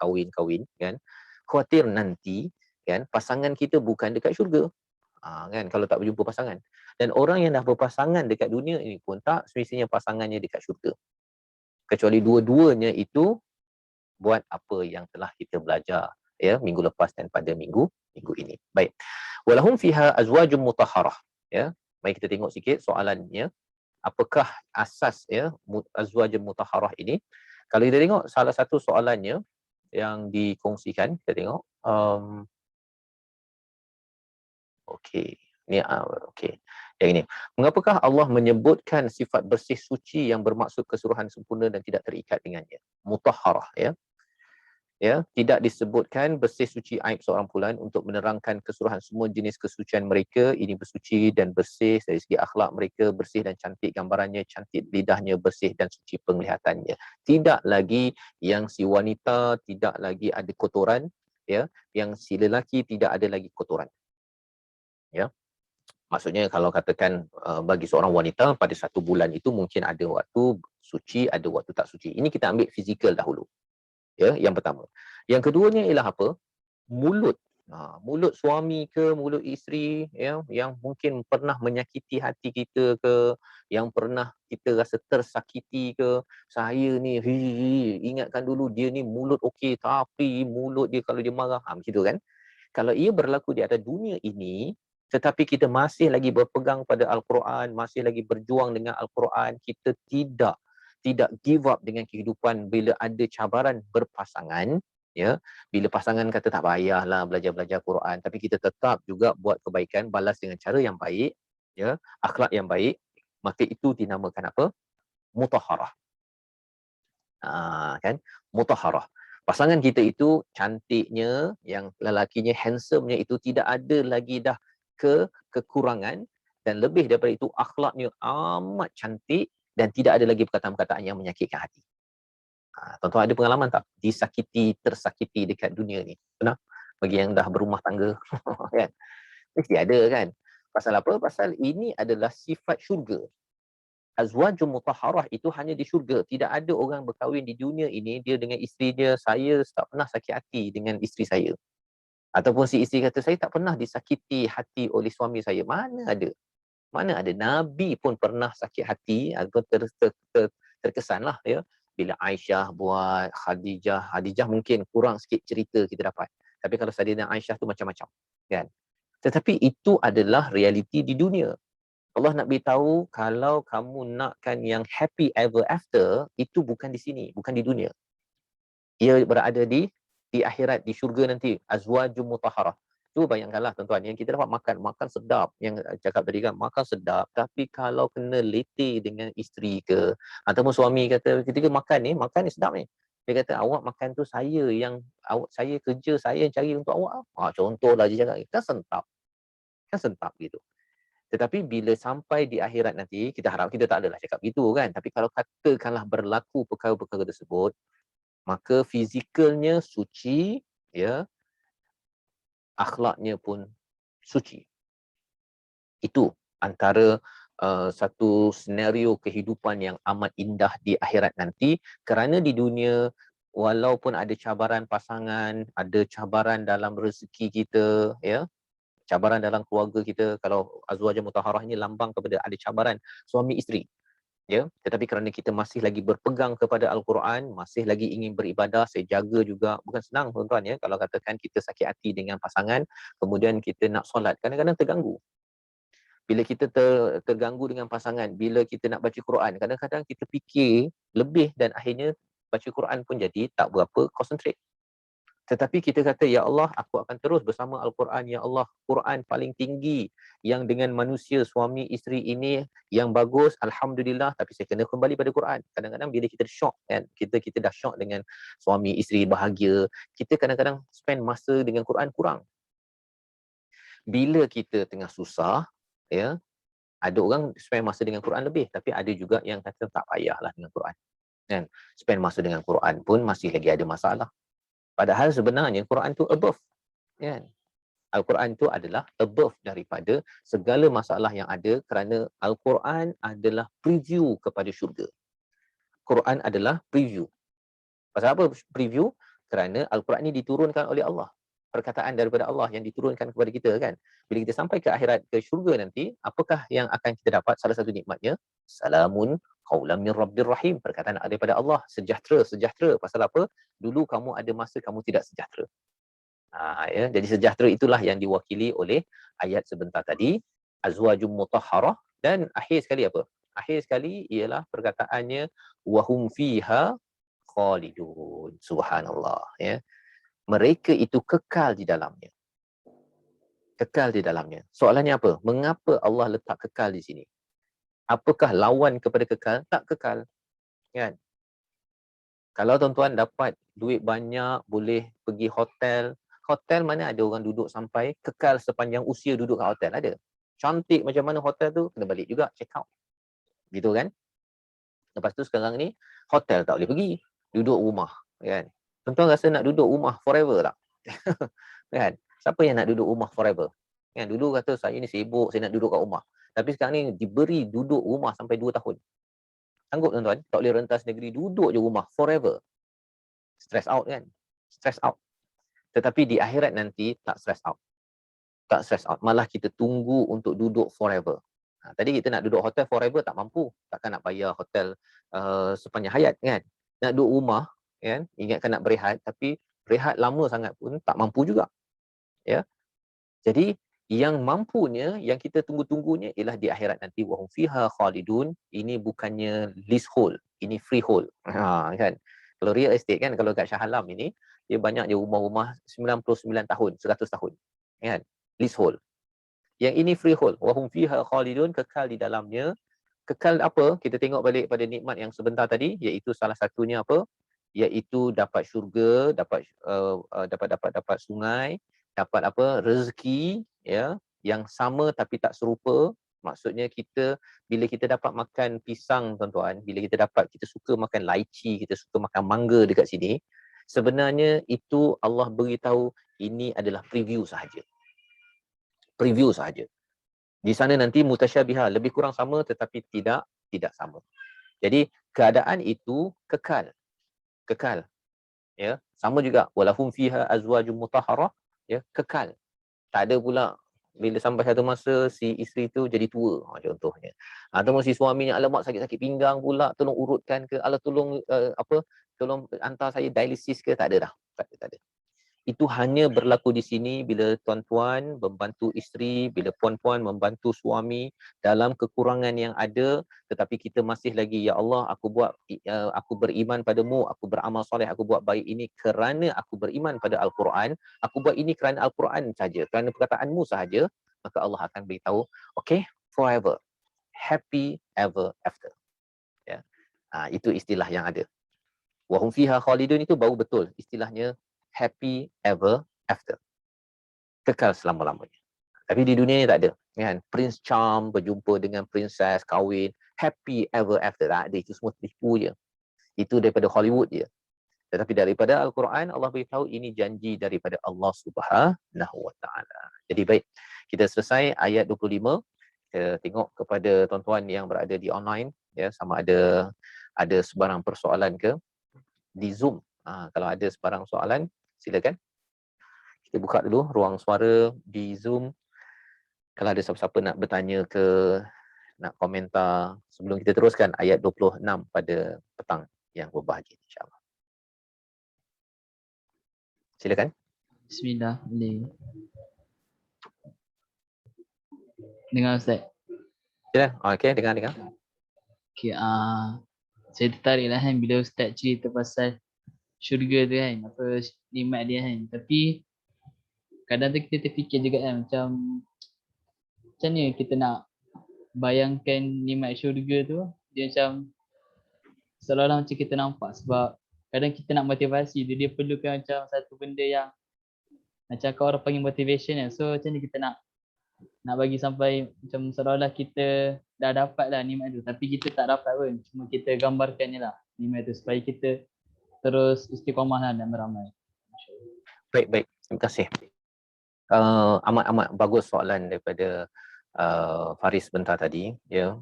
kan? Khawatir nanti kan pasangan kita bukan dekat syurga. Kan, kalau tak berjumpa pasangan. Dan orang yang dah berpasangan dekat dunia ini pun tak semestinya pasangannya dekat syurga. Kecuali dua-duanya itu buat apa yang telah kita belajar, ya, minggu lepas dan pada minggu ini. Baik. Walahum fiha azwajum mutahharah, ya. Mari kita tengok sikit soalannya. Apakah asas, ya, azwajum mutahharah ini? Kalau kita tengok salah satu soalannya yang dikongsikan, kita tengok okey. Ni okey. Yang ini. Mengapakah Allah menyebutkan sifat bersih suci yang bermaksud keseluruhan sempurna dan tidak terikat dengannya? Mutahharah, ya. Ya, tidak disebutkan bersih suci aib seorang pula untuk menerangkan keseluruhan semua jenis kesucian mereka. Ini bersuci dan bersih dari segi akhlak mereka, bersih dan cantik gambarannya, cantik lidahnya, bersih dan suci penglihatannya. Tidak lagi yang si wanita tidak lagi ada kotoran, ya, yang si lelaki tidak ada lagi kotoran. Ya. Maksudnya kalau katakan bagi seorang wanita pada satu bulan itu mungkin ada waktu suci, ada waktu tak suci. Ini kita ambil fizikal dahulu. Ya, yang pertama. Yang keduanya ialah apa? Mulut. Mulut suami ke mulut isteri, ya, yang mungkin pernah menyakiti hati kita ke, yang pernah kita rasa tersakiti ke. Saya ni ingatkan dulu dia ni mulut okey, tapi mulut dia kalau dia marah macam tu kan. Kalau ia berlaku di atas dunia ini, tetapi kita masih lagi berpegang pada Al-Quran, masih lagi berjuang dengan Al-Quran, kita tidak give up dengan kehidupan bila ada cabaran berpasangan, ya. Bila pasangan kata tak payahlah belajar-belajar Quran, tapi kita tetap juga buat kebaikan, balas dengan cara yang baik, ya, akhlak yang baik, maka itu dinamakan apa? Mutaharah. Kan? Mutaharah. Pasangan kita itu cantiknya, yang lelakinya handsomenya itu tidak ada lagi dah kekurangan, dan lebih daripada itu akhlaknya amat cantik dan tidak ada lagi perkataan-perkataan yang menyakitkan hati. Tuan-tuan ada pengalaman tak disakiti, tersakiti dekat dunia ni? Pernah? Bagi yang dah berumah tangga kan? Mesti ada kan? Pasal apa? Pasal ini adalah sifat syurga. Azwajul mutahharah itu hanya di syurga. Tidak ada orang berkahwin di dunia ini dia dengan isteri dia, saya tak pernah sakit hati dengan isteri saya. Ataupun si isteri kata saya tak pernah disakiti hati oleh suami saya. Mana ada? Mana ada? Nabi pun pernah sakit hati atau terkesanlah, ya. Bila Aisyah buat, Khadijah mungkin kurang sikit cerita kita dapat. Tapi kalau Saidina Aisyah tu macam-macam, kan? Tetapi itu adalah realiti di dunia. Allah nak beritahu kalau kamu nakkan yang happy ever after, itu bukan di sini, bukan di dunia. Ia berada di akhirat, di syurga nanti. Azwajum mutahharah. Tu bayangkanlah tuan-tuan, yang kita dapat makan sedap, yang cakap tadi kan, makan sedap, tapi kalau kena letih dengan isteri ke, ataupun suami kata ketika makan ni sedap ni. Dia kata awak makan tu saya kerja, saya yang cari untuk awak. Contohlah dia cakap, kan sentap gitu. Tetapi bila sampai di akhirat nanti, kita harap kita tak adalah cakap gitu kan. Tapi kalau katakanlah berlaku perkara-perkara tersebut, maka fizikalnya suci, ya, akhlaknya pun suci. Itu antara satu senario kehidupan yang amat indah di akhirat nanti. Kerana di dunia, walaupun ada cabaran pasangan, ada cabaran dalam rezeki kita, ya, cabaran dalam keluarga kita, kalau azwaj mutahharah ini lambang kepada ada cabaran suami isteri, ya, tetapi kerana kita masih lagi berpegang kepada Al-Quran, masih lagi ingin beribadah, saya jaga juga. Bukan senang tuan-tuan, ya, kalau katakan kita sakit hati dengan pasangan, kemudian kita nak solat, kadang-kadang terganggu. Bila kita terganggu dengan pasangan, bila kita nak baca Quran, kadang-kadang kita fikir lebih dan akhirnya baca Quran pun jadi tak berapa concentrate. Tetapi kita kata, ya Allah, aku akan terus bersama Al-Quran. Ya Allah, Quran paling tinggi yang dengan manusia, suami, isteri ini yang bagus, Alhamdulillah, tapi saya kena kembali pada Quran. Kadang-kadang bila kita shock, kan, kita dah shock dengan suami, isteri bahagia, kita kadang-kadang spend masa dengan Quran kurang. Bila kita tengah susah, ya, ada orang spend masa dengan Quran lebih, tapi ada juga yang kata tak payahlah dengan Quran. Kan? Spend masa dengan Quran pun masih lagi ada masalah. Padahal sebenarnya Quran tu above, kan? Al-Quran tu adalah above daripada segala masalah yang ada, kerana Al-Quran adalah preview kepada syurga. Quran adalah preview. Pasal apa preview? Kerana Al-Quran ni diturunkan oleh Allah. Perkataan daripada Allah yang diturunkan kepada kita, kan. Bila kita sampai ke akhirat, ke syurga nanti, apakah yang akan kita dapat? Salah satu nikmatnya, salamun qaulam min rabbir rahim. Perkataan daripada Allah, sejahtera. Pasal apa? Dulu kamu ada masa kamu tidak sejahtera. Ya, jadi sejahtera itulah yang diwakili oleh ayat sebentar tadi, azwajum mutahharah, dan akhir sekali apa? Akhir sekali ialah perkataannya wahum fiha khalidun. Subhanallah, ya. Mereka itu kekal di dalamnya. Kekal di dalamnya. Soalannya apa? Mengapa Allah letak kekal di sini? Apakah lawan kepada kekal? Tak kekal, kan? Kalau tuan-tuan dapat duit banyak, boleh pergi hotel. Hotel mana ada orang duduk sampai kekal sepanjang usia duduk kat hotel? Ada. Cantik macam mana hotel tu, kena balik juga, check out. Gitu kan? Lepas tu sekarang ni, hotel tak boleh pergi. Duduk rumah, kan? Tuan-tuan rasa nak duduk rumah forever tak? Kan? Siapa yang nak duduk rumah forever? Kan dulu kata saya ni sibuk, saya nak duduk kat rumah. Tapi sekarang ni diberi duduk rumah sampai 2 tahun. Sanggup tuan-tuan? Tak boleh rentas negeri, duduk je rumah forever. Stress out kan? Stress out. Tetapi di akhirat nanti tak stress out. Tak stress out. Malah kita tunggu untuk duduk forever. Tadi kita nak duduk hotel forever tak mampu. Takkan nak bayar hotel sepanjang hayat kan? Nak duduk rumah kan? Ingatkan nak berehat tapi berehat lama sangat pun tak mampu juga. Ya. Jadi yang mampunya, yang kita tunggu-tunggunya ialah di akhirat nanti wahum fiha khalidun. Ini bukannya leasehold, ini freehold. Kan? Kalau real estate kan, kalau kat Shah Alam ini dia banyak je rumah-rumah 99 tahun, 100 tahun. Kan? Leasehold. Yang ini freehold, wahum fiha khalidun, kekal di dalamnya. Kekal apa? Kita tengok balik pada nikmat yang sebentar tadi, iaitu salah satunya apa? Iaitu dapat syurga, dapat sungai, dapat apa? Rezeki, ya, yang sama tapi tak serupa. Maksudnya kita bila kita dapat makan pisang tuan-tuan, bila kita suka makan lychee, kita suka makan mangga dekat sini, sebenarnya itu Allah beritahu ini adalah preview sahaja. Preview sahaja. Di sana nanti mutasyabiha, lebih kurang sama tetapi tidak sama. Jadi keadaan itu kekal. Kekal. Ya, sama juga walahum fiha azwajum mutahharah, ya, kekal. Tak ada pula bila sampai satu masa si isteri tu jadi tua, contohnya. Atau si suaminya alamak sakit-sakit pinggang pula, tolong urutkan ke, tolong tolong hantar saya dialisis ke, tak ada dah. Tak ada. Itu hanya berlaku di sini bila tuan-tuan membantu isteri, bila puan-puan membantu suami dalam kekurangan yang ada, tetapi kita masih lagi, ya Allah, aku beriman padamu, aku beramal soleh, aku buat baik ini kerana aku beriman pada Al-Quran, aku buat ini kerana Al-Quran saja, kerana perkataanmu sahaja, maka Allah akan beritahu, okay, forever, happy ever after. Ya. Itu istilah yang ada. Wahum fiha khalidun itu baru betul istilahnya happy ever after. Kekal selama-lamanya. Tapi di dunia ni tak ada. Kan? Prince Charm berjumpa dengan princess, kahwin, happy ever after. Tak ada. Itu semua tipu je. Itu daripada Hollywood je. Tetapi daripada Al-Quran, Allah beritahu ini janji daripada Allah Subhanahu Wa Taala. Jadi baik, kita selesai ayat 25. Kita tengok kepada tuan-tuan yang berada di online, ya, sama ada sebarang persoalan ke di Zoom. Kalau ada sebarang soalan, silakan. Kita buka dulu ruang suara di Zoom. Kalau ada siapa-siapa nak bertanya ke, nak komentar sebelum kita teruskan ayat 26 pada petang yang berbahagia, insya-Allah. Silakan. Bismillah, boleh. Dengar Ustaz. Ya, okey, dengar. Okay, saya tertarik lah kan bila Ustaz cerita pasal syurga tu kan, apa nikmat dia kan. Tapi kadang tu kita terfikir juga kan, macam mana kita nak bayangkan nikmat syurga tu, dia macam seolah-olah macam kita nampak. Sebab kadang kita nak motivasi, dia perlukan macam satu benda yang macam kau orang panggil motivation kan. So macam ni kita nak bagi sampai macam seolah-olah kita dah dapat lah nikmat tu, tapi kita tak dapat pun. Cuma kita gambarkan je lah nikmat tu supaya kita terus istiqamah lah dan beramal. Baik. Terima kasih. Amat bagus soalan daripada Faris sebentar tadi, ya.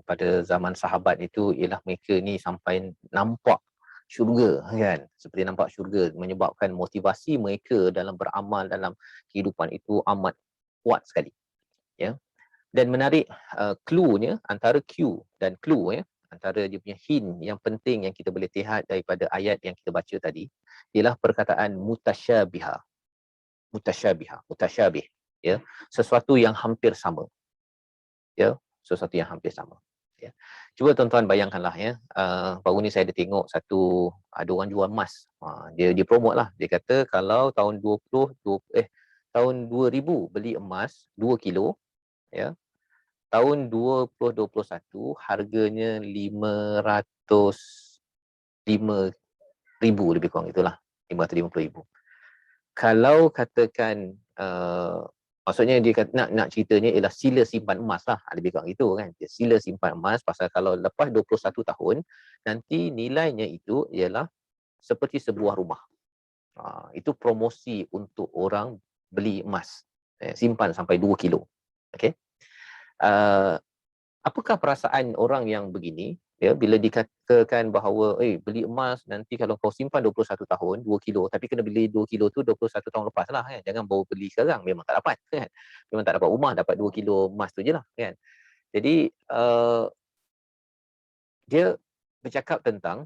Pada zaman sahabat itu ialah mereka ni sampai nampak syurga kan, seperti nampak syurga, menyebabkan motivasi mereka dalam beramal dalam kehidupan itu amat kuat sekali, ya. Dan menarik, clue-nya antara Q dan clue, ya, antara dia punya hint yang penting yang kita boleh lihat daripada ayat yang kita baca tadi ialah perkataan mutasyabih, ya, sesuatu yang hampir sama, ya, sesuatu yang hampir sama, ya. Cuba tuan-tuan bayangkanlah, ya, baru ni saya ada tengok ada orang jual emas, dia promote lah, dia kata kalau tahun 2000 beli emas 2 kilo, ya, tahun 2021 harganya 505,000 lebih kurang itulah, 550,000. Kalau katakan maksudnya dia kata, nak ceritanya ialah sila simpan emas lah, lebih kurang itu kan. Dia sila simpan emas pasal kalau lepas 21 tahun nanti nilainya itu ialah seperti sebuah rumah. Itu promosi untuk orang beli emas. Simpan sampai 2 kilo. Okey. Apakah perasaan orang yang begini, ya, bila dikatakan bahawa beli emas nanti kalau kau simpan 21 tahun 2 kilo, tapi kena beli 2 kilo tu 21 tahun lepas lah, kan. Jangan baru beli sekarang, memang tak dapat, kan. Memang tak dapat rumah dapat 2 kilo emas tu je lah, kan. Jadi dia bercakap tentang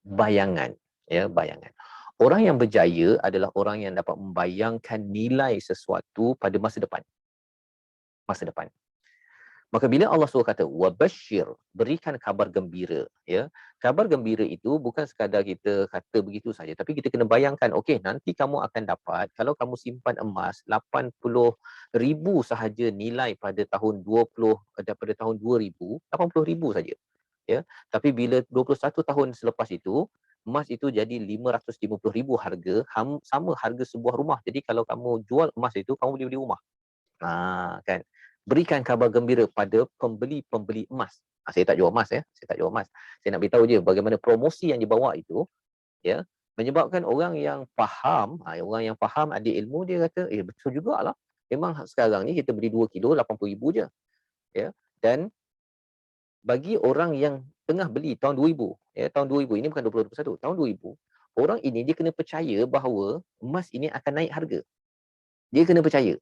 bayangan, ya, bayangan. Orang yang berjaya adalah orang yang dapat membayangkan nilai sesuatu pada masa depan. Masa depan. Maka bila Allah suruh kata wabashir, berikan kabar gembira, ya. Kabar gembira itu bukan sekadar kita kata begitu saja, tapi kita kena bayangkan, okey, nanti kamu akan dapat, kalau kamu simpan emas 80,000 sahaja nilai pada tahun 20 daripada tahun 2000, 80,000 saja, ya. Tapi bila 21 tahun selepas itu, emas itu jadi 550,000 harga, sama harga sebuah rumah. Jadi kalau kamu jual emas itu, kamu boleh beli rumah. Kan. Berikan kabar gembira pada pembeli-pembeli emas. Saya tak jual emas, ya. Saya tak jual emas. Saya nak beritahu je bagaimana promosi yang dibawa itu, ya, menyebabkan orang yang faham, orang yang faham, ada ilmu, dia kata, betul jugalah. Memang sekarang ni kita beli 2 kilo 80,000 je, ya. Dan bagi orang yang tengah beli tahun 2000, ya, tahun 2000 ini bukan 2021, tahun 2000, orang ini dia kena percaya bahawa emas ini akan naik harga. Dia kena percaya.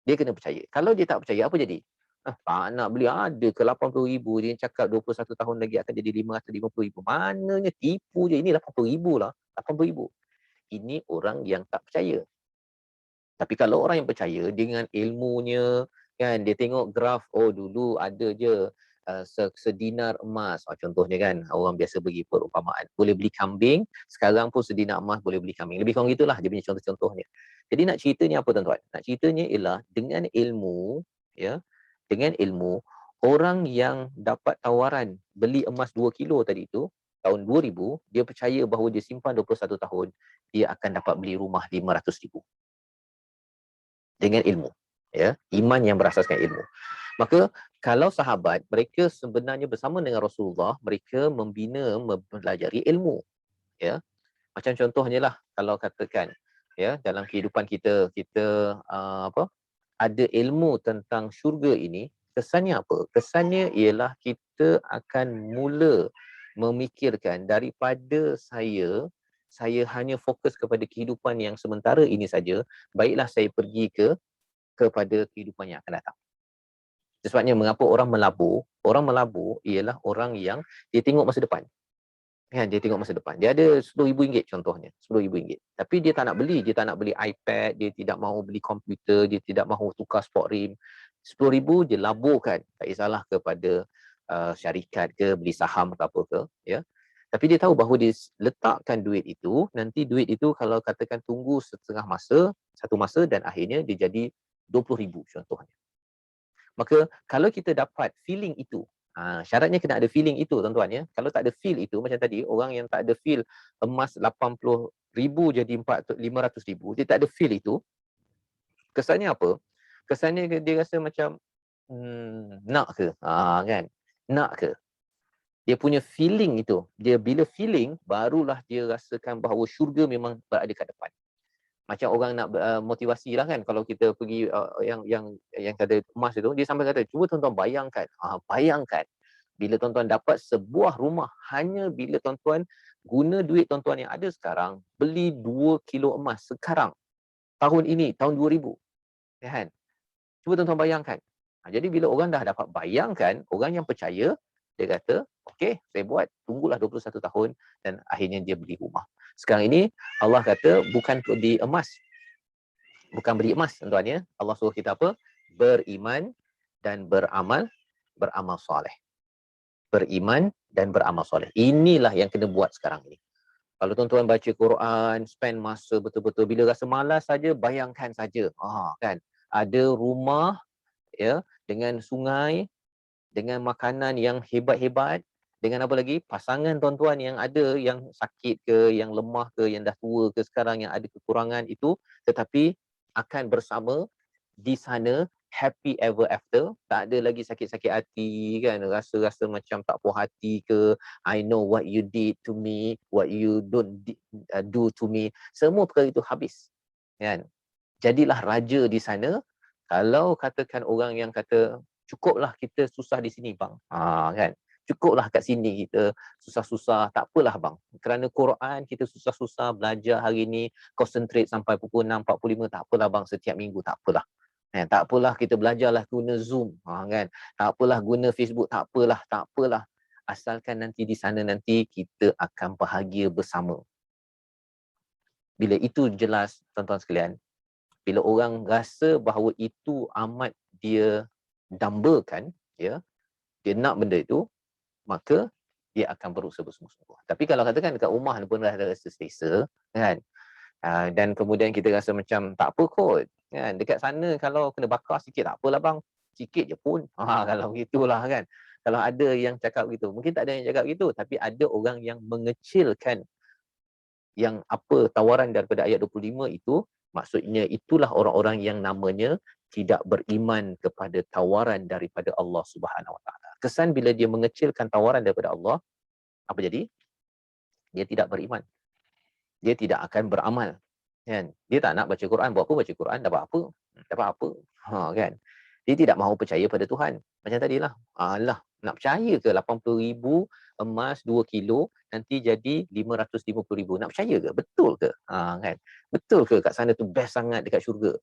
Dia kena percaya. Kalau dia tak percaya, apa jadi? Tak nak beli, ada ke 80,000, dia cakap 21 tahun lagi akan jadi 550,000. Mananya tipu je. Ini 80,000 lah. 80,000. Ini orang yang tak percaya. Tapi kalau orang yang percaya dengan ilmunya, kan, dia tengok graf, dulu ada je sedinar emas. Contohnya, kan, orang biasa bagi perumpamaan. Boleh beli kambing, sekarang pun sedinar emas boleh beli kambing. Lebih kurang gitulah dia punya contoh-contohnya. Jadi nak ceritanya apa, tuan-tuan? Nak ceritanya ialah dengan ilmu, ya, dengan ilmu, orang yang dapat tawaran beli emas 2 kilo tadi itu, tahun 2000, dia percaya bahawa dia simpan 21 tahun, dia akan dapat beli rumah 500,000. Dengan ilmu, ya, iman yang berasaskan ilmu. Maka kalau sahabat, mereka sebenarnya bersama dengan Rasulullah, mereka mempelajari ilmu, ya. Macam contohnya lah, kalau katakan, ya, dalam kehidupan kita ada ilmu tentang syurga ini, kesannya apa? Kesannya ialah kita akan mula memikirkan daripada saya hanya fokus kepada kehidupan yang sementara ini saja, baiklah saya pergi kepada kehidupan yang akan datang. Sebabnya mengapa orang melabur? Orang melabur ialah orang yang dia tengok masa depan. Kan, dia tengok masa depan. Dia ada RM10,000 contohnya, RM10,000. Tapi dia tak nak beli, iPad, dia tidak mahu beli komputer, dia tidak mahu tukar sport rim. RM10,000 dia laburkan, tak kisahlah kepada syarikat ke, beli saham ke apa ke, ya. Tapi dia tahu bahawa dia letakkan duit itu, nanti duit itu kalau katakan tunggu setengah masa, satu masa, dan akhirnya dia jadi RM20,000 contohnya. Maka kalau kita dapat feeling itu, syaratnya kena ada feeling itu, tuan-tuan, ya. Kalau tak ada feel itu, macam tadi, orang yang tak ada feel emas 80,000 jadi 500,000, dia tak ada feel itu, kesannya apa? Kesannya dia rasa macam, nak ke? Kan? Nak ke? Dia punya feeling itu, dia bila feeling, barulah dia rasakan bahawa syurga memang berada kat depan. Macam orang nak motivasi lah, kan, kalau kita pergi yang kata emas itu, dia sampai kata, cuba tuan-tuan bayangkan, bayangkan bila tuan-tuan dapat sebuah rumah, hanya bila tuan-tuan guna duit tuan-tuan yang ada sekarang, beli 2 kilo emas sekarang, tahun ini, tahun 2000, ya, kan? Cuba tuan-tuan bayangkan. Jadi bila orang dah dapat bayangkan, orang yang percaya, dia kata, okey, saya buat, tunggulah 21 tahun, dan akhirnya dia beli rumah. Sekarang ini Allah kata bukan beli emas. Bukan beli emas, tuan-tuan, ya. Allah suruh kita apa? Beriman dan beramal soleh. Beriman dan beramal soleh. Inilah yang kena buat sekarang ini. Kalau tuan-tuan baca Quran, spend masa betul-betul, bila rasa malas saja, bayangkan saja. Kan, ada rumah, ya, dengan sungai, dengan makanan yang hebat-hebat, dengan apa lagi? Pasangan tuan-tuan yang ada, yang sakit ke, yang lemah ke, yang dah tua ke sekarang, yang ada kekurangan itu, tetapi akan bersama di sana, happy ever after. Tak ada lagi sakit-sakit hati, kan, rasa-rasa macam tak puas hati ke, I know what you did to me, what you don't do to me. Semua perkara itu habis, kan. Jadilah raja di sana. Kalau katakan orang yang kata, cukuplah kita susah di sini bang. Kan? Cukuplah kat sini kita susah-susah, tak apalah bang. Kerana Quran kita susah-susah belajar hari ni, concentrate sampai pukul 6.45, tak apalah bang, setiap minggu, tak apalah. Tak apalah kita belajarlah guna Zoom, kan? Tak apalah guna Facebook, tak apalah. Asalkan nanti di sana nanti kita akan bahagia bersama. Bila itu jelas, tuan-tuan sekalian, bila orang rasa bahawa itu amat dia dambakan, ya, dia nak benda itu, maka dia akan berusaha bersungguh-sungguh. Tapi kalau katakan dekat rumah pun dah rasa selesa, kan, dan kemudian kita rasa macam tak apa kot, kan, dekat sana kalau kena bakar sikit, tak apalah bang, sikit je pun, kalau gitulah kan. Kalau ada yang cakap gitu, mungkin tak ada yang cakap gitu, tapi ada orang yang mengecilkan yang apa tawaran daripada ayat 25 itu, maksudnya itulah orang-orang yang namanya tidak beriman kepada tawaran daripada Allah Subhanahu Wa Taala. Kesan bila dia mengecilkan tawaran daripada Allah, apa jadi? Dia tidak beriman. Dia tidak akan beramal. Kan? Dia tak nak baca Quran, buat apa baca Quran, dapat apa? Dapat apa? Kan? Dia tidak mahu percaya pada Tuhan. Macam tadilah. Alah, nak percaya ke 80,000 emas 2 kilo nanti jadi 550,000? Nak percaya ke? Betul ke? Kan? Betul ke kat sana tu best sangat dekat syurga?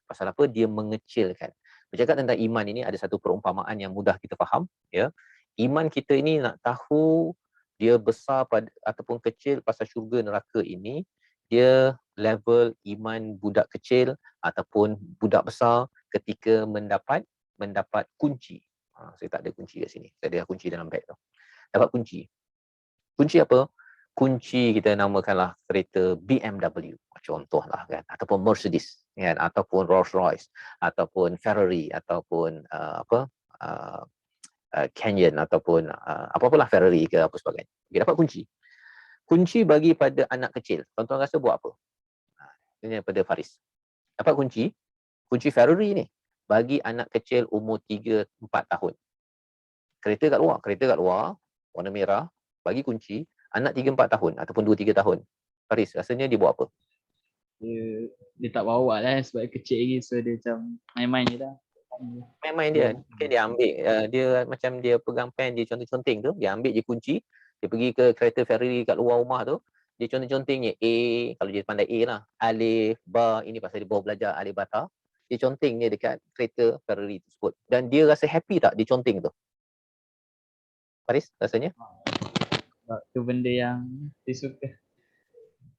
Pasal apa? Dia mengecilkan. Bercakap tentang iman ini, ada satu perumpamaan yang mudah kita faham. Ya. Iman kita ini nak tahu dia besar pada, ataupun kecil pasal syurga neraka ini, dia level iman budak kecil ataupun budak besar ketika mendapat kunci. Saya tak ada kunci kat sini. Saya ada kunci dalam beg tu. Dapat kunci. Kunci apa? Kunci kita namakanlah kereta BMW, contohlah kan, ataupun Mercedes kan, ataupun Rolls Royce, ataupun Ferrari, ataupun Canyon, ataupun apa-apalah Ferrari ke apa sebagainya. Okay, dapat kunci. Kunci bagi pada anak kecil. Tuan-tuan rasa buat apa? Ini pada Faris. Dapat kunci. Kunci Ferrari ni bagi anak kecil umur 3-4 tahun. Kereta kat luar, warna merah, bagi kunci, anak 3-4 tahun ataupun 2-3 tahun. Faris, rasanya dia buat apa? Dia tak bawa lah sebab kecil lagi, so dia macam main-main je lah. Main-main dia. Mungkin dia ambil, dia macam dia pegang pen, dia conteng-conteng tu, dia ambil je kunci, dia pergi ke kereta Ferrari kat luar rumah tu, dia conteng-contengnya A, kalau dia pandai A lah, alif, ba, ini pasal dia baru belajar alif bata, dia contengnya dekat kereta Ferrari tersebut. Dan dia rasa happy tak dia conteng tu? Faris, rasanya? Sebab tu benda yang dia suka.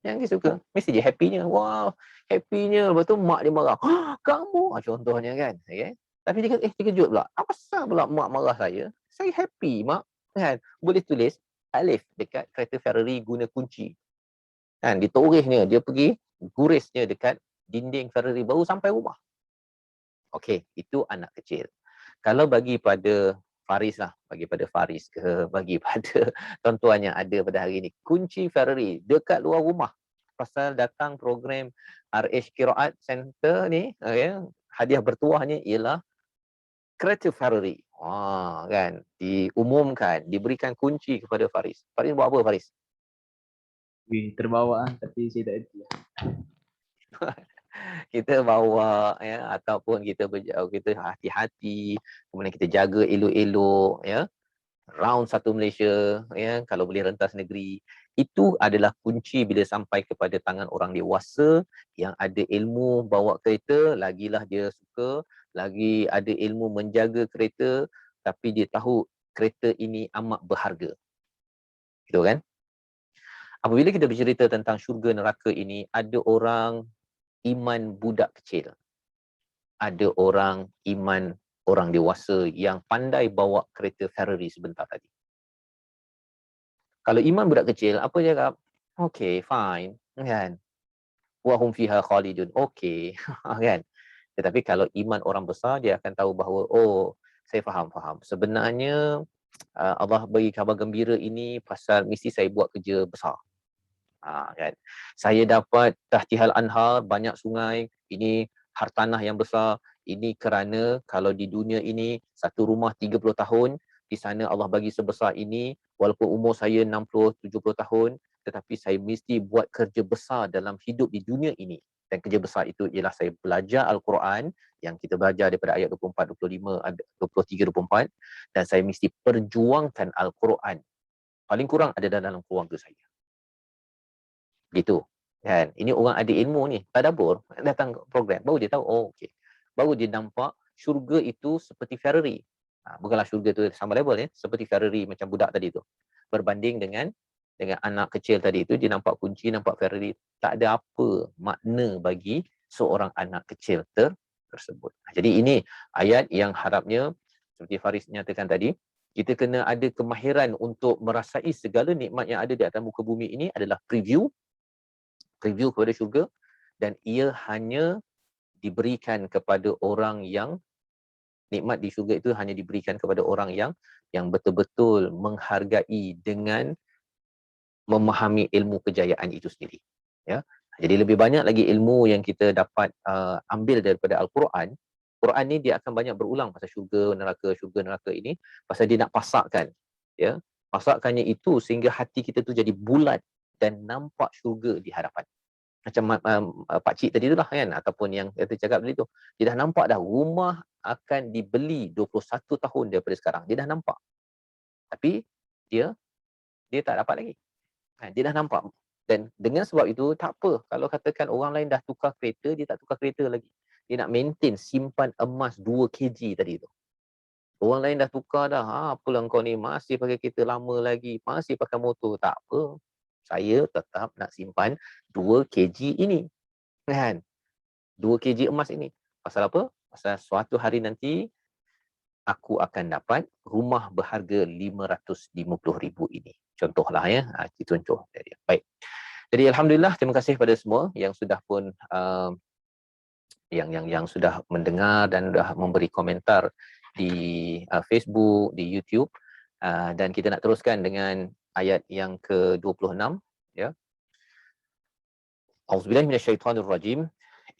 Yang dia suka. Mesti dia happynya. Wow, happynya. Lepas tu mak dia marah. Kamu? Contohnya kan. Okay? Tapi dia kata, terkejut pula. Apa pasal pula mak marah saya? Saya happy, mak. Kan? Boleh tulis alif dekat kereta Ferrari guna kunci. Kan? Ditorehnya. Dia pergi gurisnya dekat dinding Ferrari baru sampai rumah. Okey, itu anak kecil. Kalau bagi pada Faris lah, bagi pada Faris ke, bagi pada tuan-tuan yang ada pada hari ini, kunci Ferrari dekat luar rumah. Pasal datang program RH Qiraat Center ni, hadiah bertuahnya ialah kereta Ferrari. Kan, diumumkan, diberikan kunci kepada Faris. Faris buat apa Faris? Terbawa tapi saya tak erti lah. Kita bawa ataupun kita hati-hati, kemudian kita jaga elok-elok round satu Malaysia kalau boleh rentas negeri. Itu adalah kunci bila sampai kepada tangan orang dewasa yang ada ilmu bawa kereta, lagilah dia suka, lagi ada ilmu menjaga kereta, tapi dia tahu kereta ini amat berharga. Gitu kan? Apabila kita bercerita tentang syurga neraka ini, ada orang iman budak kecil. Ada orang iman orang dewasa yang pandai bawa kereta Ferrari sebentar tadi. Kalau iman budak kecil, apa dia cakap? Okay, fine. Kan? Wa hum fiha khalidun. Okay. Kan? Tetapi kalau iman orang besar, dia akan tahu bahawa, oh, saya faham. Sebenarnya, Allah bagi khabar gembira ini pasal mesti saya buat kerja besar. Kan? Saya dapat tahtihal anhar, banyak sungai, ini hartanah yang besar, ini kerana kalau di dunia ini satu rumah 30 tahun, di sana Allah bagi sebesar ini, walaupun umur saya 60-70 tahun, tetapi saya mesti buat kerja besar dalam hidup di dunia ini. Dan kerja besar itu ialah saya belajar Al-Quran yang kita belajar daripada ayat 24, 25, 23, 24 dan saya mesti perjuangkan Al-Quran. Paling kurang ada dalam keluarga saya. Gitu. Kan? Ini orang ada ilmu ni, tadabbur, datang program, baru dia tahu, oh okey. Baru dia nampak syurga itu seperti Ferrari. Bukanlah syurga tu sama level ya, seperti Ferrari macam budak tadi tu. Berbanding dengan anak kecil tadi tu, dia nampak kunci, nampak Ferrari. Tak ada apa makna bagi seorang anak kecil tersebut. Jadi ini ayat yang harapnya, seperti Faris nyatakan tadi, kita kena ada kemahiran untuk merasai segala nikmat yang ada di atas muka bumi ini adalah preview kepada syurga, dan ia hanya diberikan kepada orang yang nikmat di syurga itu hanya diberikan kepada orang yang betul-betul menghargai dengan memahami ilmu kejayaan itu sendiri. Ya. Jadi lebih banyak lagi ilmu yang kita dapat ambil daripada Al-Quran. Quran ni dia akan banyak berulang pasal syurga neraka ini, pasal dia nak pasakkan, ya. Pasakkannya itu sehingga hati kita tu jadi bulat dan nampak syurga di hadapan. Macam Pak Cik tadi tu lah kan, ataupun yang kita cakap tadi tu, dia dah nampak dah rumah akan dibeli 21 tahun daripada sekarang, dia dah nampak, tapi dia tak dapat lagi. Dia dah nampak, dan dengan sebab itu tak apa kalau katakan orang lain dah tukar kereta, dia tak tukar kereta lagi, dia nak maintain simpan emas 2 kg tadi tu. Orang lain dah tukar dah, apalah kau ni masih pakai kereta lama lagi, masih pakai motor, tak apa, saya tetap nak simpan 2 kg ini, kan? 2 kg emas ini. Pasal apa? Pasal suatu hari nanti aku akan dapat rumah berharga 550,000 ini. Contohlah ya. Itu contoh. Baik. Jadi alhamdulillah, terima kasih kepada semua yang sudah pun yang sudah mendengar dan sudah memberi komentar di Facebook, di YouTube, dan kita nak teruskan dengan ayat yang ke-26 ya. A'udzubillahi minasyaitonirrajim.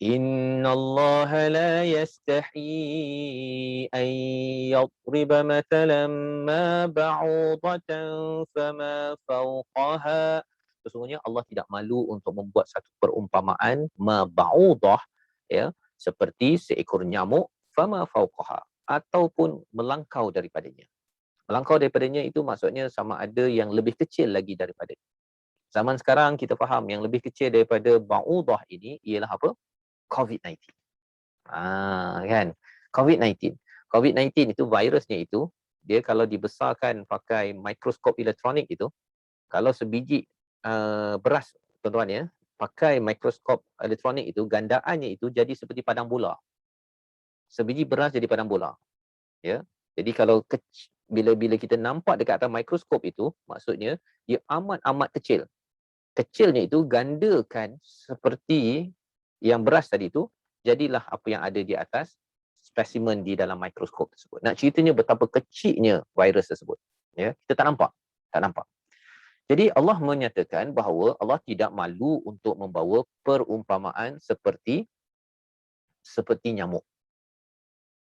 Innallaha la yastahi an yadriba mathalan ma ba'udatan fama fawqaha. Sesungguhnya Allah tidak malu untuk membuat satu perumpamaan ma ba'udah, ya, seperti seekor nyamuk, fama fawqaha, ataupun melangkau daripadanya. Melangkau daripadanya itu maksudnya sama ada yang lebih kecil lagi daripada. Zaman sekarang kita faham yang lebih kecil daripada ba'udah ini ialah apa? COVID-19. Kan? COVID-19. COVID-19 itu virusnya itu, dia kalau dibesarkan pakai mikroskop elektronik itu, kalau sebiji beras tuan-tuan ya, pakai mikroskop elektronik itu, gandaannya itu jadi seperti padang bola. Sebiji beras jadi padang bola. Ya. Jadi kalau bila kita nampak dekat atas mikroskop itu, maksudnya dia amat kecil. Kecilnya itu gandakan seperti yang beras tadi itu, jadilah apa yang ada di atas spesimen di dalam mikroskop tersebut. Nak ceritanya betapa kecilnya virus tersebut. Ya, kita tak nampak. Jadi Allah menyatakan bahawa Allah tidak malu untuk membawa perumpamaan seperti nyamuk.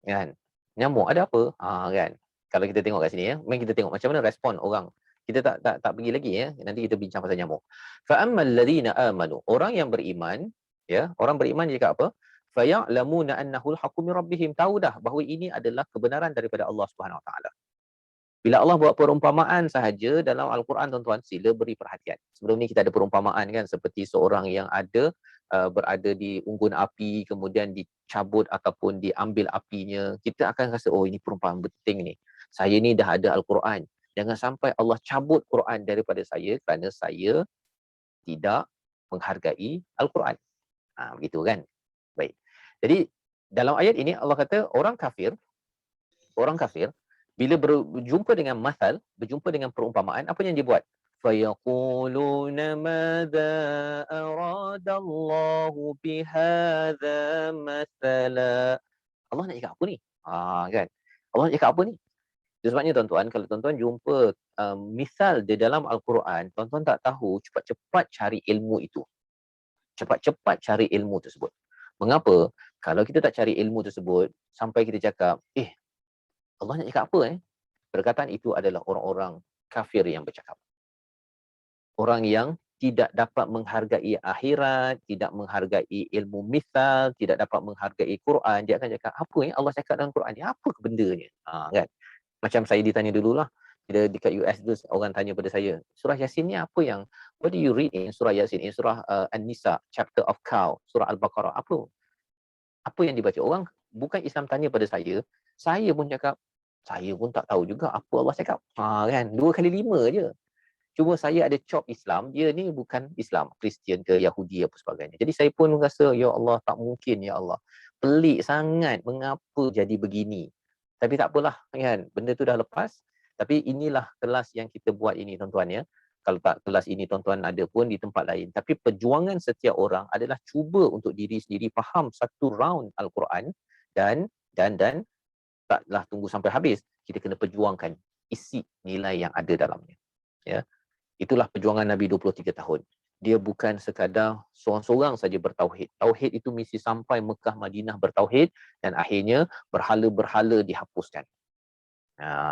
Kan? Nyamuk ada apa? Kan? Kalau kita tengok kat sini ya, mari kita tengok macam mana respon orang. Kita tak pergi lagi ya. Nanti kita bincang pasal nyamuk. Fa ammal ladzina amanu, orang yang beriman, ya, orang beriman dia cakap apa? Fa ya'lamuna annahu al-haqqu min rabbihim, tahu dah bahawa ini adalah kebenaran daripada Allah Subhanahu Wa Taala. Bila Allah buat perumpamaan sahaja dalam Al-Quran, tuan-tuan, sila beri perhatian. Sebelum ni kita ada perumpamaan kan, seperti seorang yang berada di unggun api, kemudian dicabut ataupun diambil apinya. Kita akan rasa, oh ini perumpamaan penting ni. Saya ni dah ada Al-Quran. Jangan sampai Allah cabut Quran daripada saya kerana saya tidak menghargai Al-Quran. Begitu kan? Baik. Jadi dalam ayat ini Allah kata orang kafir bila berjumpa dengan masal, berjumpa dengan perumpamaan, apa yang dia buat? Fayaquluna madza aradallahu bihadza mathala. Allah nak cakap apa ni? Kan? Allah nak cakap apa ni? Sebabnya tuan-tuan, kalau tuan-tuan jumpa misal di dalam Al-Quran, tuan-tuan tak tahu, cepat-cepat cari ilmu itu. Cepat-cepat cari ilmu tersebut. Mengapa? Kalau kita tak cari ilmu tersebut, sampai kita cakap, Allah nak cakap apa? Perkataan itu adalah orang-orang kafir yang bercakap. Orang yang tidak dapat menghargai akhirat, tidak menghargai ilmu misal, tidak dapat menghargai Quran, dia akan cakap, apa yang Allah cakap dalam Quran ni? Apa bendanya? Kan? Macam saya ditanya dululah, bila dekat US tu orang tanya pada saya, surah Yasin ni apa yang, what do you read in surah Yasin? In surah An-Nisa, chapter of cow, surah Al-Baqarah, apa yang dibaca? Orang bukan Islam tanya pada saya pun cakap, saya pun tak tahu juga apa Allah cakap. Kan? 2 kali 5 je. Cuma saya ada chop Islam, dia ni bukan Islam, Kristian ke Yahudi apa sebagainya. Jadi saya pun rasa, ya Allah, tak mungkin ya Allah. Pelik sangat, mengapa jadi begini. Tapi tak apalah kan, benda tu dah lepas. Tapi inilah kelas yang kita buat ini tuan-tuan ya. Kalau tak kelas ini tuan-tuan ada pun di tempat lain. Tapi perjuangan setiap orang adalah cuba untuk diri sendiri faham satu round Al-Quran dan taklah tunggu sampai habis. Kita kena perjuangkan isi nilai yang ada dalamnya. Ya. Itulah perjuangan Nabi 23 tahun. Dia bukan sekadar seorang-seorang saja bertauhid. Tauhid itu mesti sampai Mekah Madinah bertauhid dan akhirnya berhala-berhala dihapuskan.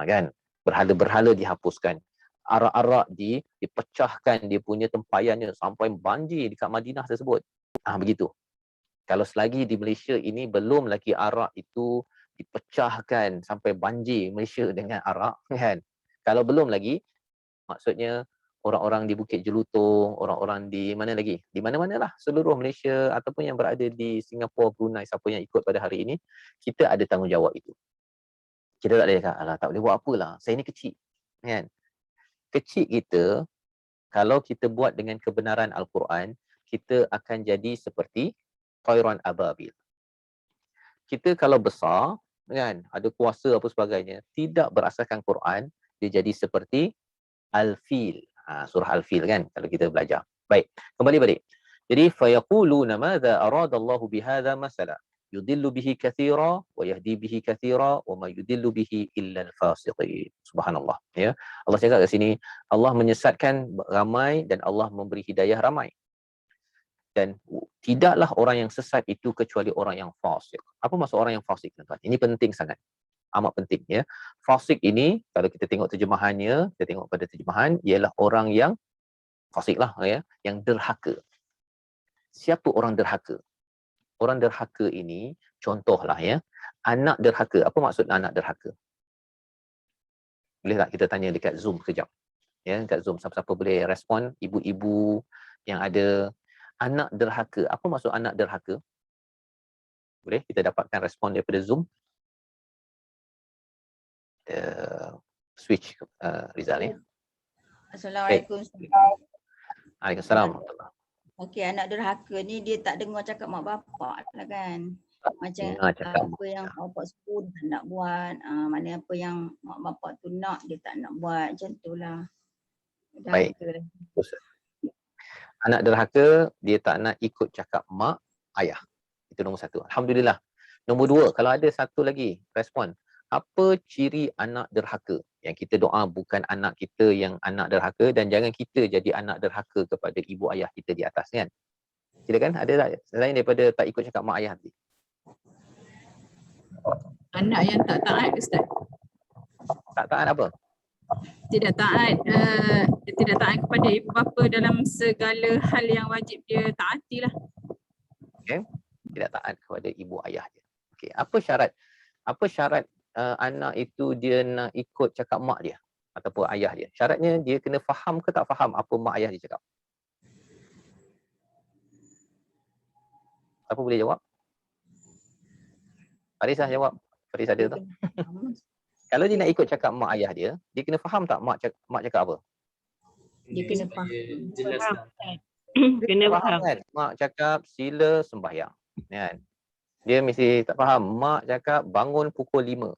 Kan? Berhala-berhala dihapuskan. Arak-arak dipecahkan dia punya tempayannya sampai banjir dekat Madinah tersebut. Begitu. Kalau selagi di Malaysia ini belum lagi arak itu dipecahkan sampai banjir Malaysia dengan arak kan. Kalau belum lagi, maksudnya orang-orang di Bukit Jelutong, orang-orang di mana lagi? Di mana-manalah seluruh Malaysia ataupun yang berada di Singapura, Brunei, siapa yang ikut pada hari ini, kita ada tanggungjawab itu. Kita tak boleh cakap, alah tak boleh buat apalah, saya ni kecil. Kan? Kecil kita, kalau kita buat dengan kebenaran Al-Quran, kita akan jadi seperti Tayran Ababil. Kita kalau besar, kan, ada kuasa apa sebagainya, tidak berasaskan Quran, dia jadi seperti Al-Fil. Surah Al-Fil kan, kalau kita belajar. Baik, kembali balik. Jadi, fayaquluna madza aradallahu bihadza masala. Yudillu bihi katsira wa yahdi bihi katsira wa ma yudillu bihi illa al-fasiqin. Subhanallah. Ya. Allah cakap kat sini, Allah menyesatkan ramai dan Allah memberi hidayah ramai. Dan tidaklah orang yang sesat itu kecuali orang yang fasik. Apa maksud orang yang fasik, tuan-tuan? Ini penting sangat. Amat penting ya. Fasik ini kalau kita tengok terjemahannya, kita tengok pada terjemahan, ialah orang yang fasik lah ya, yang derhaka. Siapa orang derhaka? Orang derhaka ini contohlah ya, anak derhaka. Apa maksud anak derhaka? Boleh tak kita tanya dekat Zoom sekejap? Ya, dekat Zoom siapa-siapa boleh respon, ibu-ibu yang ada anak derhaka. Apa maksud anak derhaka? Boleh kita dapatkan respon daripada Zoom? Switch Rizal ya. Assalamualaikum. Waalaikumsalam. Okey, anak derhaka ni dia tak dengar cakap mak bapak lah kan. Macam apa yang mak bapak suruh dia tak nak buat. Mana apa yang mak bapak tu nak dia tak nak buat. Macam tu lah. Baik. Anak derhaka dia tak nak ikut cakap mak ayah. Itu nombor 1. Alhamdulillah. Nombor 2, kalau ada satu lagi respon. Apa ciri anak derhaka? Yang kita doa bukan anak kita yang anak derhaka dan jangan kita jadi anak derhaka kepada ibu ayah kita di atas kan. Silakan, ada tak selain daripada tak ikut cakap mak ayah nanti? Anak yang tak taat, Ustaz. Tak taat apa? Tidak taat kepada ibu bapa dalam segala hal yang wajib dia taatilah. Okey. Tidak taat kepada ibu ayah dia. Okey, apa syarat anak itu dia nak ikut cakap mak dia ataupun ayah dia? Syaratnya dia kena faham ke tak faham apa mak ayah dia cakap? Siapa boleh jawab? Faris lah jawab. Faris ada tu. Kalau dia nak ikut cakap mak ayah dia, dia kena faham tak mak cakap apa? Dia kena faham. Jelaslah. Kena faham kan? Mak cakap sila sembahyang. Kan? Dia mesti tak faham. Mak cakap bangun pukul 5.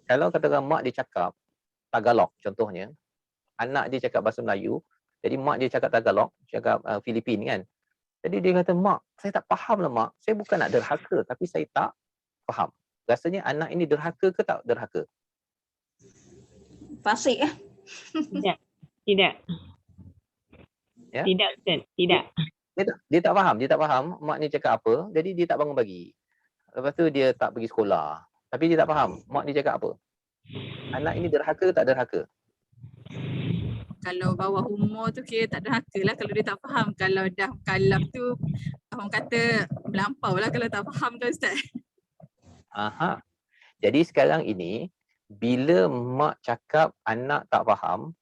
Kalau katakan mak dia cakap Tagalog contohnya, anak dia cakap bahasa Melayu, jadi mak dia cakap Tagalog, cakap Filipin kan. Jadi dia kata, mak, saya tak faham lah mak. Saya bukan nak derhaka, tapi saya tak faham. Rasanya anak ini derhaka ke tak derhaka? Fasik lah. Tidak. Ya? Tidak, Ustaz. Tidak. Dia tak faham mak ni cakap apa, jadi dia tak bangun pagi. Lepas tu dia tak pergi sekolah. Tapi dia tak faham mak ni cakap apa. Anak ini derhaka ke tak derhaka? Kalau bawah umur tu kira tak derhaka lah kalau dia tak faham. Kalau dah mukallaf tu orang kata melampau lah kalau tak faham kan Ustaz. Aha. Jadi sekarang ini, bila mak cakap anak tak faham,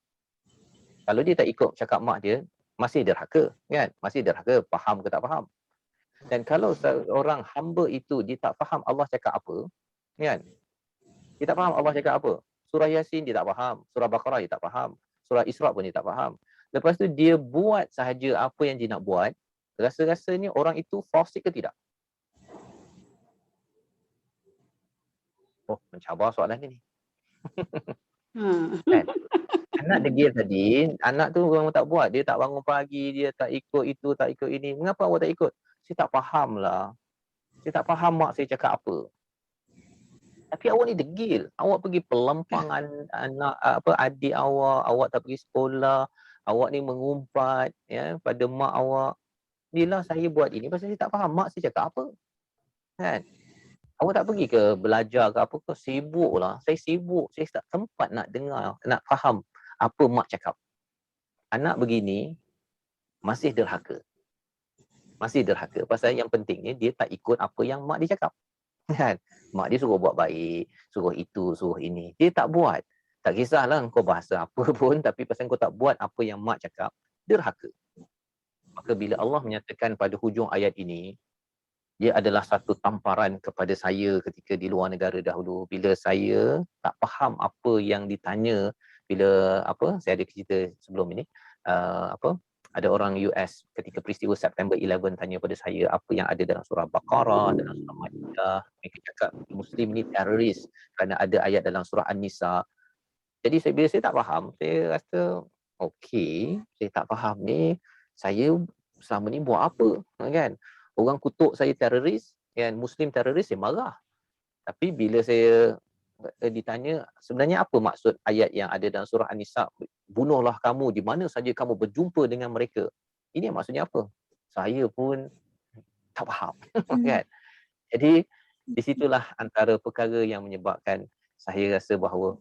kalau dia tak ikut cakap mak dia, masih derhaka, kan? Masih derhaka, faham ke tak faham. Dan kalau seorang hamba itu dia tak faham Allah cakap apa, kan? Dia tak faham Allah cakap apa. Surah Yasin dia tak faham, surah Baqarah dia tak faham, surah Isra pun dia tak faham. Lepas tu dia buat sahaja apa yang dia nak buat, rasa-rasanya orang itu fasik ke tidak? Oh, mencabar soalan ni. Kan? Anak degil tadi, anak tu orang tak buat, dia tak bangun pagi, dia tak ikut itu, tak ikut ini. Mengapa awak tak ikut? Saya tak faham lah. Saya tak faham mak saya cakap apa. Tapi awak ni degil. Awak pergi pelampangan anak adik awak tak pergi sekolah, awak ni mengumpat ya pada mak awak. Bila saya buat ini pasal saya tak faham mak saya cakap apa. Kan? Awak tak pergi ke belajar ke apa ke, sibuk lah. Saya sibuk, saya tak sempat nak dengar, nak faham apa mak cakap. Anak begini masih derhaka. Masih derhaka. Pasal yang pentingnya dia tak ikut apa yang mak dia cakap. Kan? Mak dia suruh buat baik, suruh itu, suruh ini. Dia tak buat. Tak kisahlah kau bahasa apa pun, tapi pasal kau tak buat apa yang mak cakap, derhaka. Maka bila Allah menyatakan pada hujung ayat ini, dia adalah satu tamparan kepada saya ketika di luar negara dahulu. Bila saya tak faham apa yang ditanya, bila saya ada cerita sebelum ini, ada orang US ketika peristiwa September 11 tanya pada saya apa yang ada dalam surah Baqarah, dalam surah Maidah. Mereka cakap Muslim ni teroris kerana ada ayat dalam surah An-Nisa. Jadi bila saya tak faham, saya rasa okey, saya tak faham ni, saya selama ni buat apa, kan? Orang kutuk saya teroris, kan, Muslim teroris, saya marah. Tapi bila saya ditanya sebenarnya apa maksud ayat yang ada dalam surah An-Nisa, bunuhlah kamu di mana saja kamu berjumpa dengan mereka. Ini maksudnya apa? Saya pun tak faham. Kan? Jadi di situlah antara perkara yang menyebabkan saya rasa bahawa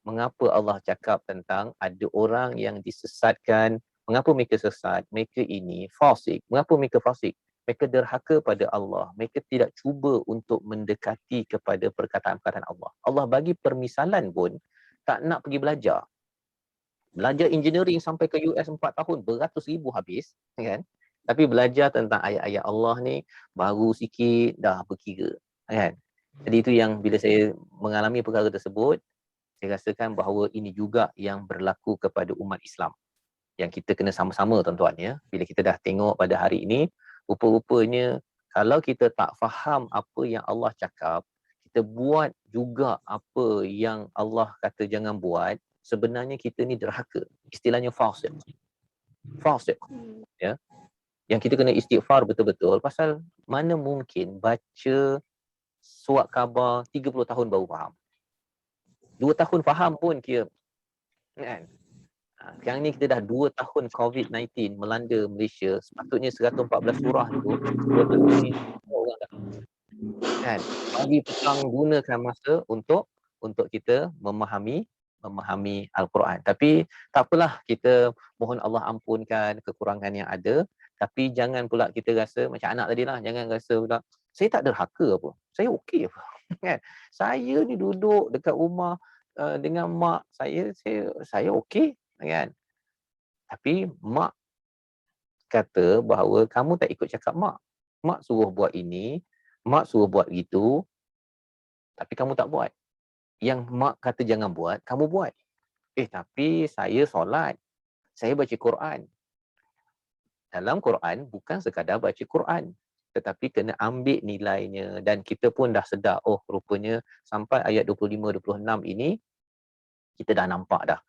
mengapa Allah cakap tentang ada orang yang disesatkan, mengapa mereka sesat, mereka ini fasik. Mengapa mereka fasik? Mereka derhaka pada Allah. Mereka tidak cuba untuk mendekati kepada perkataan-perkataan Allah. Allah bagi permisalan pun tak nak pergi belajar. Belajar engineering sampai ke US 4 tahun, beratus ribu habis, kan? Tapi belajar tentang ayat-ayat Allah ni baru sikit dah berkira, kan? Jadi itu yang bila saya mengalami perkara tersebut, saya rasakan bahawa ini juga yang berlaku kepada umat Islam. Yang kita kena sama-sama tuan-tuan ya. Bila kita dah tengok pada hari ini, rupa-rupanya kalau kita tak faham apa yang Allah cakap, kita buat juga apa yang Allah kata jangan buat, sebenarnya kita ni derhaka. Istilahnya fasik. Fasik. Ya. Yang kita kena istighfar betul-betul pasal mana mungkin baca surat khabar 30 tahun baru faham. 2 tahun faham pun kira, kan? Sekarang ni kita dah 2 tahun COVID-19 melanda Malaysia, sepatutnya 114 surah tu 2 tahun ni orang dah, kan? Pagi petang gunakan masa untuk kita memahami Al-Quran. Tapi tak apalah, kita mohon Allah ampunkan kekurangan yang ada, tapi jangan pula kita rasa macam anak tadi lah, jangan rasa pula saya tak derhaka apa. Saya okey apa. Kan? Saya ni duduk dekat rumah dengan mak saya okey, kan? Tapi mak kata bahawa kamu tak ikut cakap mak. Mak suruh buat ini, mak suruh buat itu, tapi kamu tak buat. Yang mak kata jangan buat, kamu buat. Tapi saya solat, saya baca Quran. Dalam Quran bukan sekadar baca Quran, tetapi kena ambil nilainya. Dan kita pun dah sedar, rupanya sampai ayat 25-26 ini, kita dah nampak dah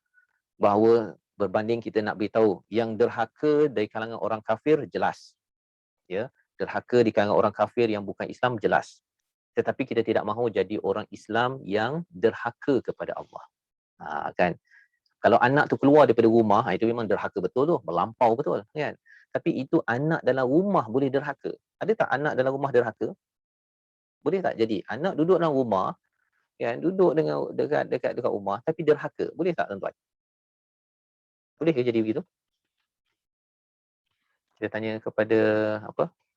bahawa berbanding kita nak beritahu yang derhaka dari kalangan orang kafir jelas, ya, derhaka di kalangan orang kafir yang bukan Islam jelas, tetapi kita tidak mahu jadi orang Islam yang derhaka kepada Allah. Kan, kalau anak tu keluar daripada rumah, itu memang derhaka betul tu, melampau betul, kan? Tapi itu anak dalam rumah boleh derhaka. Ada tak anak dalam rumah derhaka? Boleh tak jadi anak duduk dalam rumah, kan, duduk dengan dekat rumah tapi derhaka? Boleh tak tuan-tuan? Boleh ke jadi begitu? Kita tanya kepada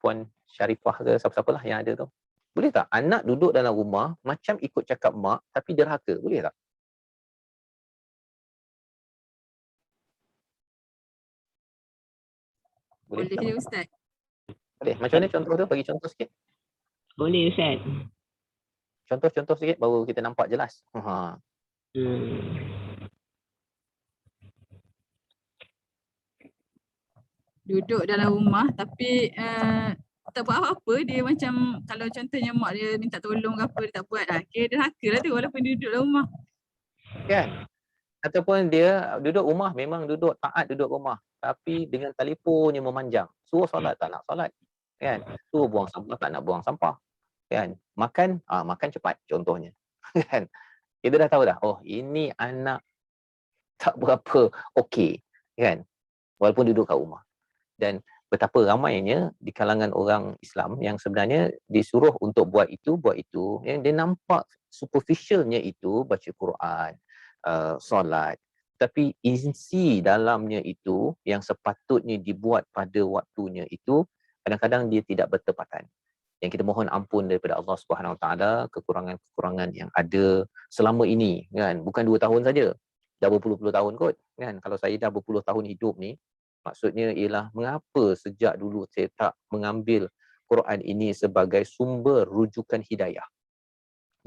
Puan Syarifah ke siapa-siapalah yang ada tu. Boleh tak anak duduk dalam rumah macam ikut cakap mak tapi derhaka? Boleh tak? Boleh Boleh tak? je Ustaz. Boleh. Macam mana contoh tu? Bagi contoh sikit. Boleh Ustaz. Contoh-contoh sikit baru kita nampak jelas. Duduk dalam rumah tapi tak buat apa-apa. Dia macam kalau contohnya mak dia minta tolong ke apa dia tak buat. Kira derhaka lah tu walaupun dia duduk dalam rumah. Kan? Ataupun dia duduk rumah, memang duduk taat duduk rumah. Tapi dengan telefonnya memanjang. Suruh solat tak nak solat. Kan? Suruh buang sampah tak nak buang sampah. Kan? Makan, makan cepat contohnya. Kan? Kita dah tahu dah, oh ini anak tak berapa okey. Kan? Walaupun duduk kat rumah. Dan betapa ramainya di kalangan orang Islam yang sebenarnya disuruh untuk buat itu, yang dia nampak superficialnya itu baca Quran, solat, tapi isi dalamnya itu yang sepatutnya dibuat pada waktunya itu kadang-kadang dia tidak bertepatan. Yang kita mohon ampun daripada Allah Subhanahu Wa Taala kekurangan-kekurangan yang ada selama ini, kan? Bukan 2 tahun saja, dah berpuluh-puluh tahun kot, kan? Kalau saya dah berpuluh tahun hidup ni, maksudnya ialah mengapa sejak dulu saya tak mengambil Quran ini sebagai sumber rujukan hidayah,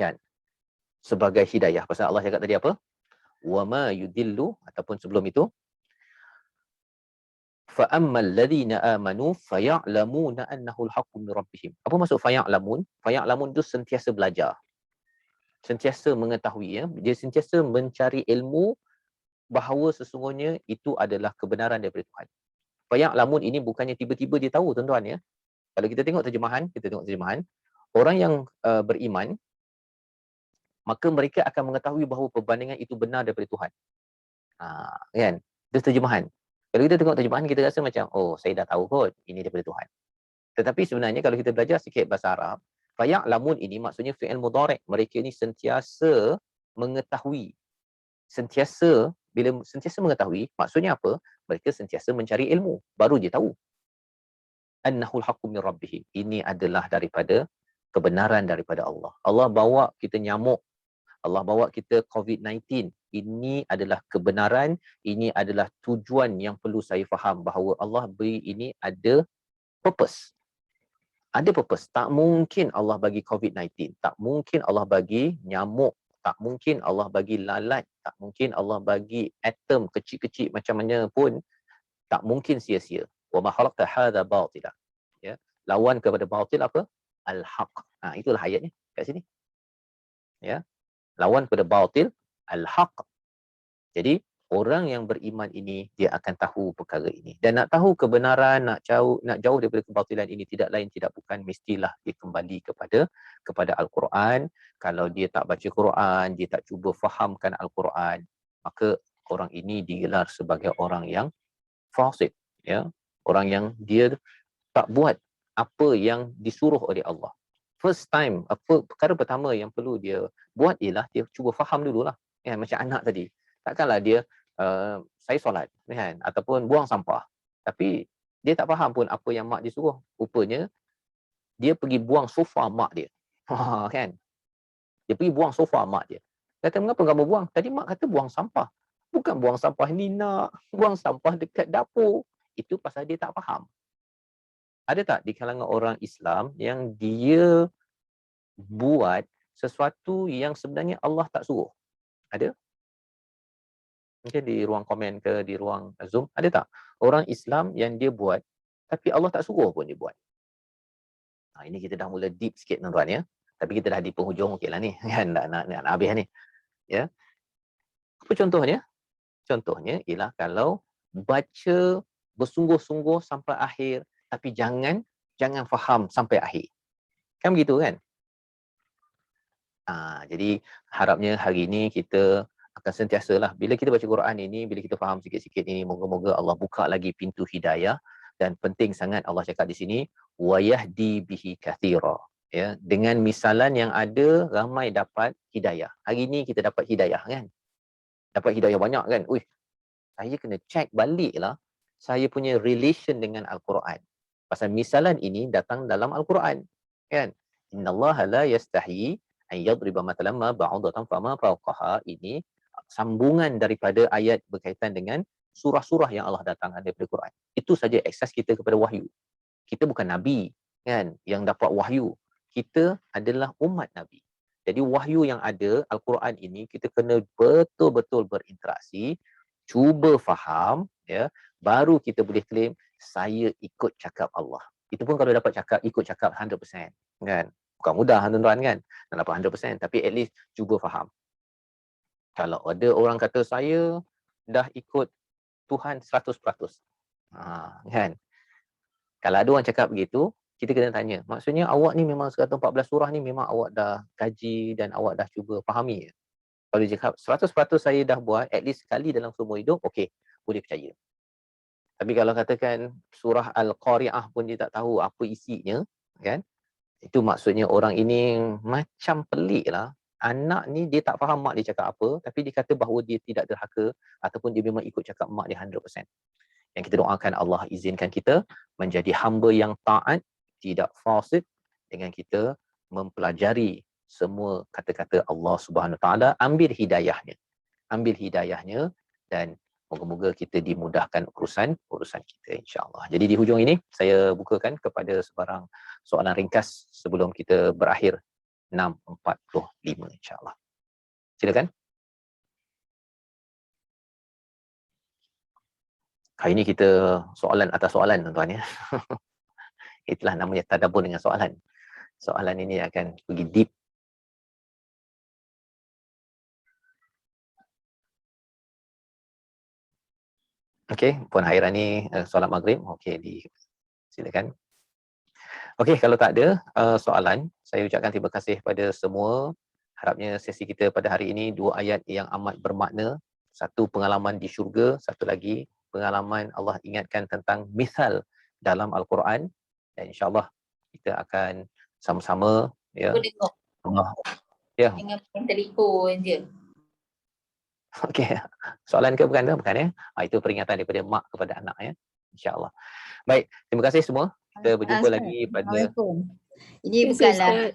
kan? Sebagai hidayah. Pasal Allah cakap tadi apa? Wama yudillu, ataupun sebelum itu, fa ammal ladzina amanu faya'lamuna annahu al-haqqu min rabbihim. Apa maksud faya'lamun? Faya'lamun itu sentiasa belajar, sentiasa mengetahui, ya. Dia sentiasa mencari ilmu bahawa sesungguhnya itu adalah kebenaran daripada Tuhan. Faya'lamun ini bukannya tiba-tiba dia tahu, tuan-tuan, ya. Kalau kita tengok terjemahan, orang yang beriman, maka mereka akan mengetahui bahawa perbandingan itu benar daripada Tuhan. Kan? Itu terjemahan. Kalau kita tengok terjemahan, kita rasa macam, oh, saya dah tahu kot, ini daripada Tuhan. Tetapi sebenarnya kalau kita belajar sikit bahasa Arab, faya'lamun ini maksudnya fi'il mudhari'. Mereka ini sentiasa mengetahui. Bila sentiasa mengetahui, maksudnya apa? Mereka sentiasa mencari ilmu. Baru dia tahu. Annahul haqqu min rabbihim. Ini adalah daripada kebenaran daripada Allah. Allah bawa kita nyamuk. Allah bawa kita COVID-19. Ini adalah kebenaran, ini adalah tujuan yang perlu saya faham bahawa Allah beri ini ada purpose. Ada purpose. Tak mungkin Allah bagi COVID-19. Tak mungkin Allah bagi nyamuk. Tak mungkin Allah bagi lalat. Tak mungkin Allah bagi atom kecil-kecil macam mana pun. Tak mungkin sia-sia. Wa ma khalaqta hadza batila. Ya. Lawan kepada batil apa? Al-haq. Itulah ayatnya kat sini. Ya. Lawan kepada batil al-haq. Jadi orang yang beriman ini dia akan tahu perkara ini. Dan nak tahu kebenaran, nak jauh daripada kebatilan ini tidak lain tidak bukan mestilah dia kembali kepada Al-Quran. Kalau dia tak baca Quran, dia tak cuba fahamkan Al-Quran, maka orang ini digelar sebagai orang yang fasik, ya. Orang yang dia tak buat apa yang disuruh oleh Allah. First time, perkara pertama yang perlu dia buat ialah dia cuba faham dululah. Ya, macam anak tadi. Takkanlah dia saya solat, kan, ataupun buang sampah, tapi dia tak faham pun apa yang mak dia suruh. Rupanya dia pergi buang sofa mak dia. Kan? Dia pergi buang sofa mak dia. Kata, mengapa kamu buang? Tadi mak kata buang sampah. Bukan buang sampah ni nak, buang sampah dekat dapur. Itu pasal dia tak faham. Ada tak di kalangan orang Islam yang dia buat sesuatu yang sebenarnya Allah tak suruh? Ada? Mungkin di ruang komen ke, di ruang Zoom, ada tak orang Islam yang dia buat tapi Allah tak suruh pun dia buat? Ini kita dah mula deep sikit, tuan-tuan, ya. Tapi kita dah di penghujung, okeylah ni. Kan nak habis ni. Ya. Apa contohnya? Contohnya ialah kalau baca bersungguh-sungguh sampai akhir tapi jangan faham sampai akhir. Kan begitu, kan? Jadi harapnya hari ini kita akan sentiasalah bila kita baca Quran ini, bila kita faham sikit-sikit ini, moga-moga Allah buka lagi pintu hidayah. Dan penting sangat Allah cakap di sini, wa yahdi bihi katsira. Ya, dengan misalan yang ada ramai dapat hidayah. Hari ini kita dapat hidayah, kan? Dapat hidayah banyak, kan? saya kena check baliklah saya punya relation dengan Al-Quran. Pasal misalan ini datang dalam Al-Quran. Kan? Innallaha la yastahi an yadriba matalan ma ba'udatan fama fawqaha. Ini sambungan daripada ayat berkaitan dengan surah-surah yang Allah datangkan daripada Quran. Itu saja akses kita kepada wahyu. Kita bukan Nabi kan yang dapat wahyu. Kita adalah umat Nabi. Jadi wahyu yang ada, Al-Quran ini kita kena betul-betul berinteraksi, cuba faham, ya, baru kita boleh claim saya ikut cakap Allah. Itu pun kalau dapat cakap, ikut cakap 100%, kan? Bukan mudah tuan-tuan kan, nak dapat 100%, tapi at least cuba faham. Kalau ada orang kata saya dah ikut Tuhan 100%, kan? Kalau ada orang cakap begitu, kita kena tanya, maksudnya awak ni memang 114 surah ni memang awak dah kaji dan awak dah cuba fahami. Kalau dia cakap 100% saya dah buat, at least sekali dalam seumur hidup, okey, boleh percaya. Tapi kalau katakan surah Al-Qari'ah pun dia tak tahu apa isinya, kan? Itu maksudnya orang ini macam pelik lah. Anak ni dia tak faham mak dia cakap apa, tapi dia kata bahawa dia tidak derhaka ataupun dia memang ikut cakap mak dia 100%. Yang kita doakan Allah izinkan kita menjadi hamba yang taat, tidak fasik, dengan kita mempelajari semua kata-kata Allah Subhanahu Taala, ambil hidayahnya. Ambil hidayahnya dan moga-moga kita dimudahkan urusan kita insya-Allah. Jadi di hujung ini saya bukakan kepada sebarang soalan ringkas sebelum kita berakhir 6.45 insya-Allah. Silakan. Hari ini kita soalan atas soalan tuan-tuan ya. Itulah namanya tadabbur dengan soalan. Soalan ini akan pergi deep. Okey, Puan Hairani solat maghrib. Okey, silakan. Okey, kalau tak ada soalan, saya ucapkan terima kasih pada semua. Harapnya sesi kita pada hari ini 2 ayat yang amat bermakna. Satu pengalaman di syurga, satu lagi pengalaman Allah ingatkan tentang misal dalam Al-Quran. Dan insya-Allah kita akan sama-sama ya. Allah. Ya. Dengan telefon je. Okey. Soalan ke bukan? Bukan ya. Itu peringatan daripada mak kepada anak ya. Insya-Allah. Baik, terima kasih semua. Kita berjumpa lagi pada Ini bukanlah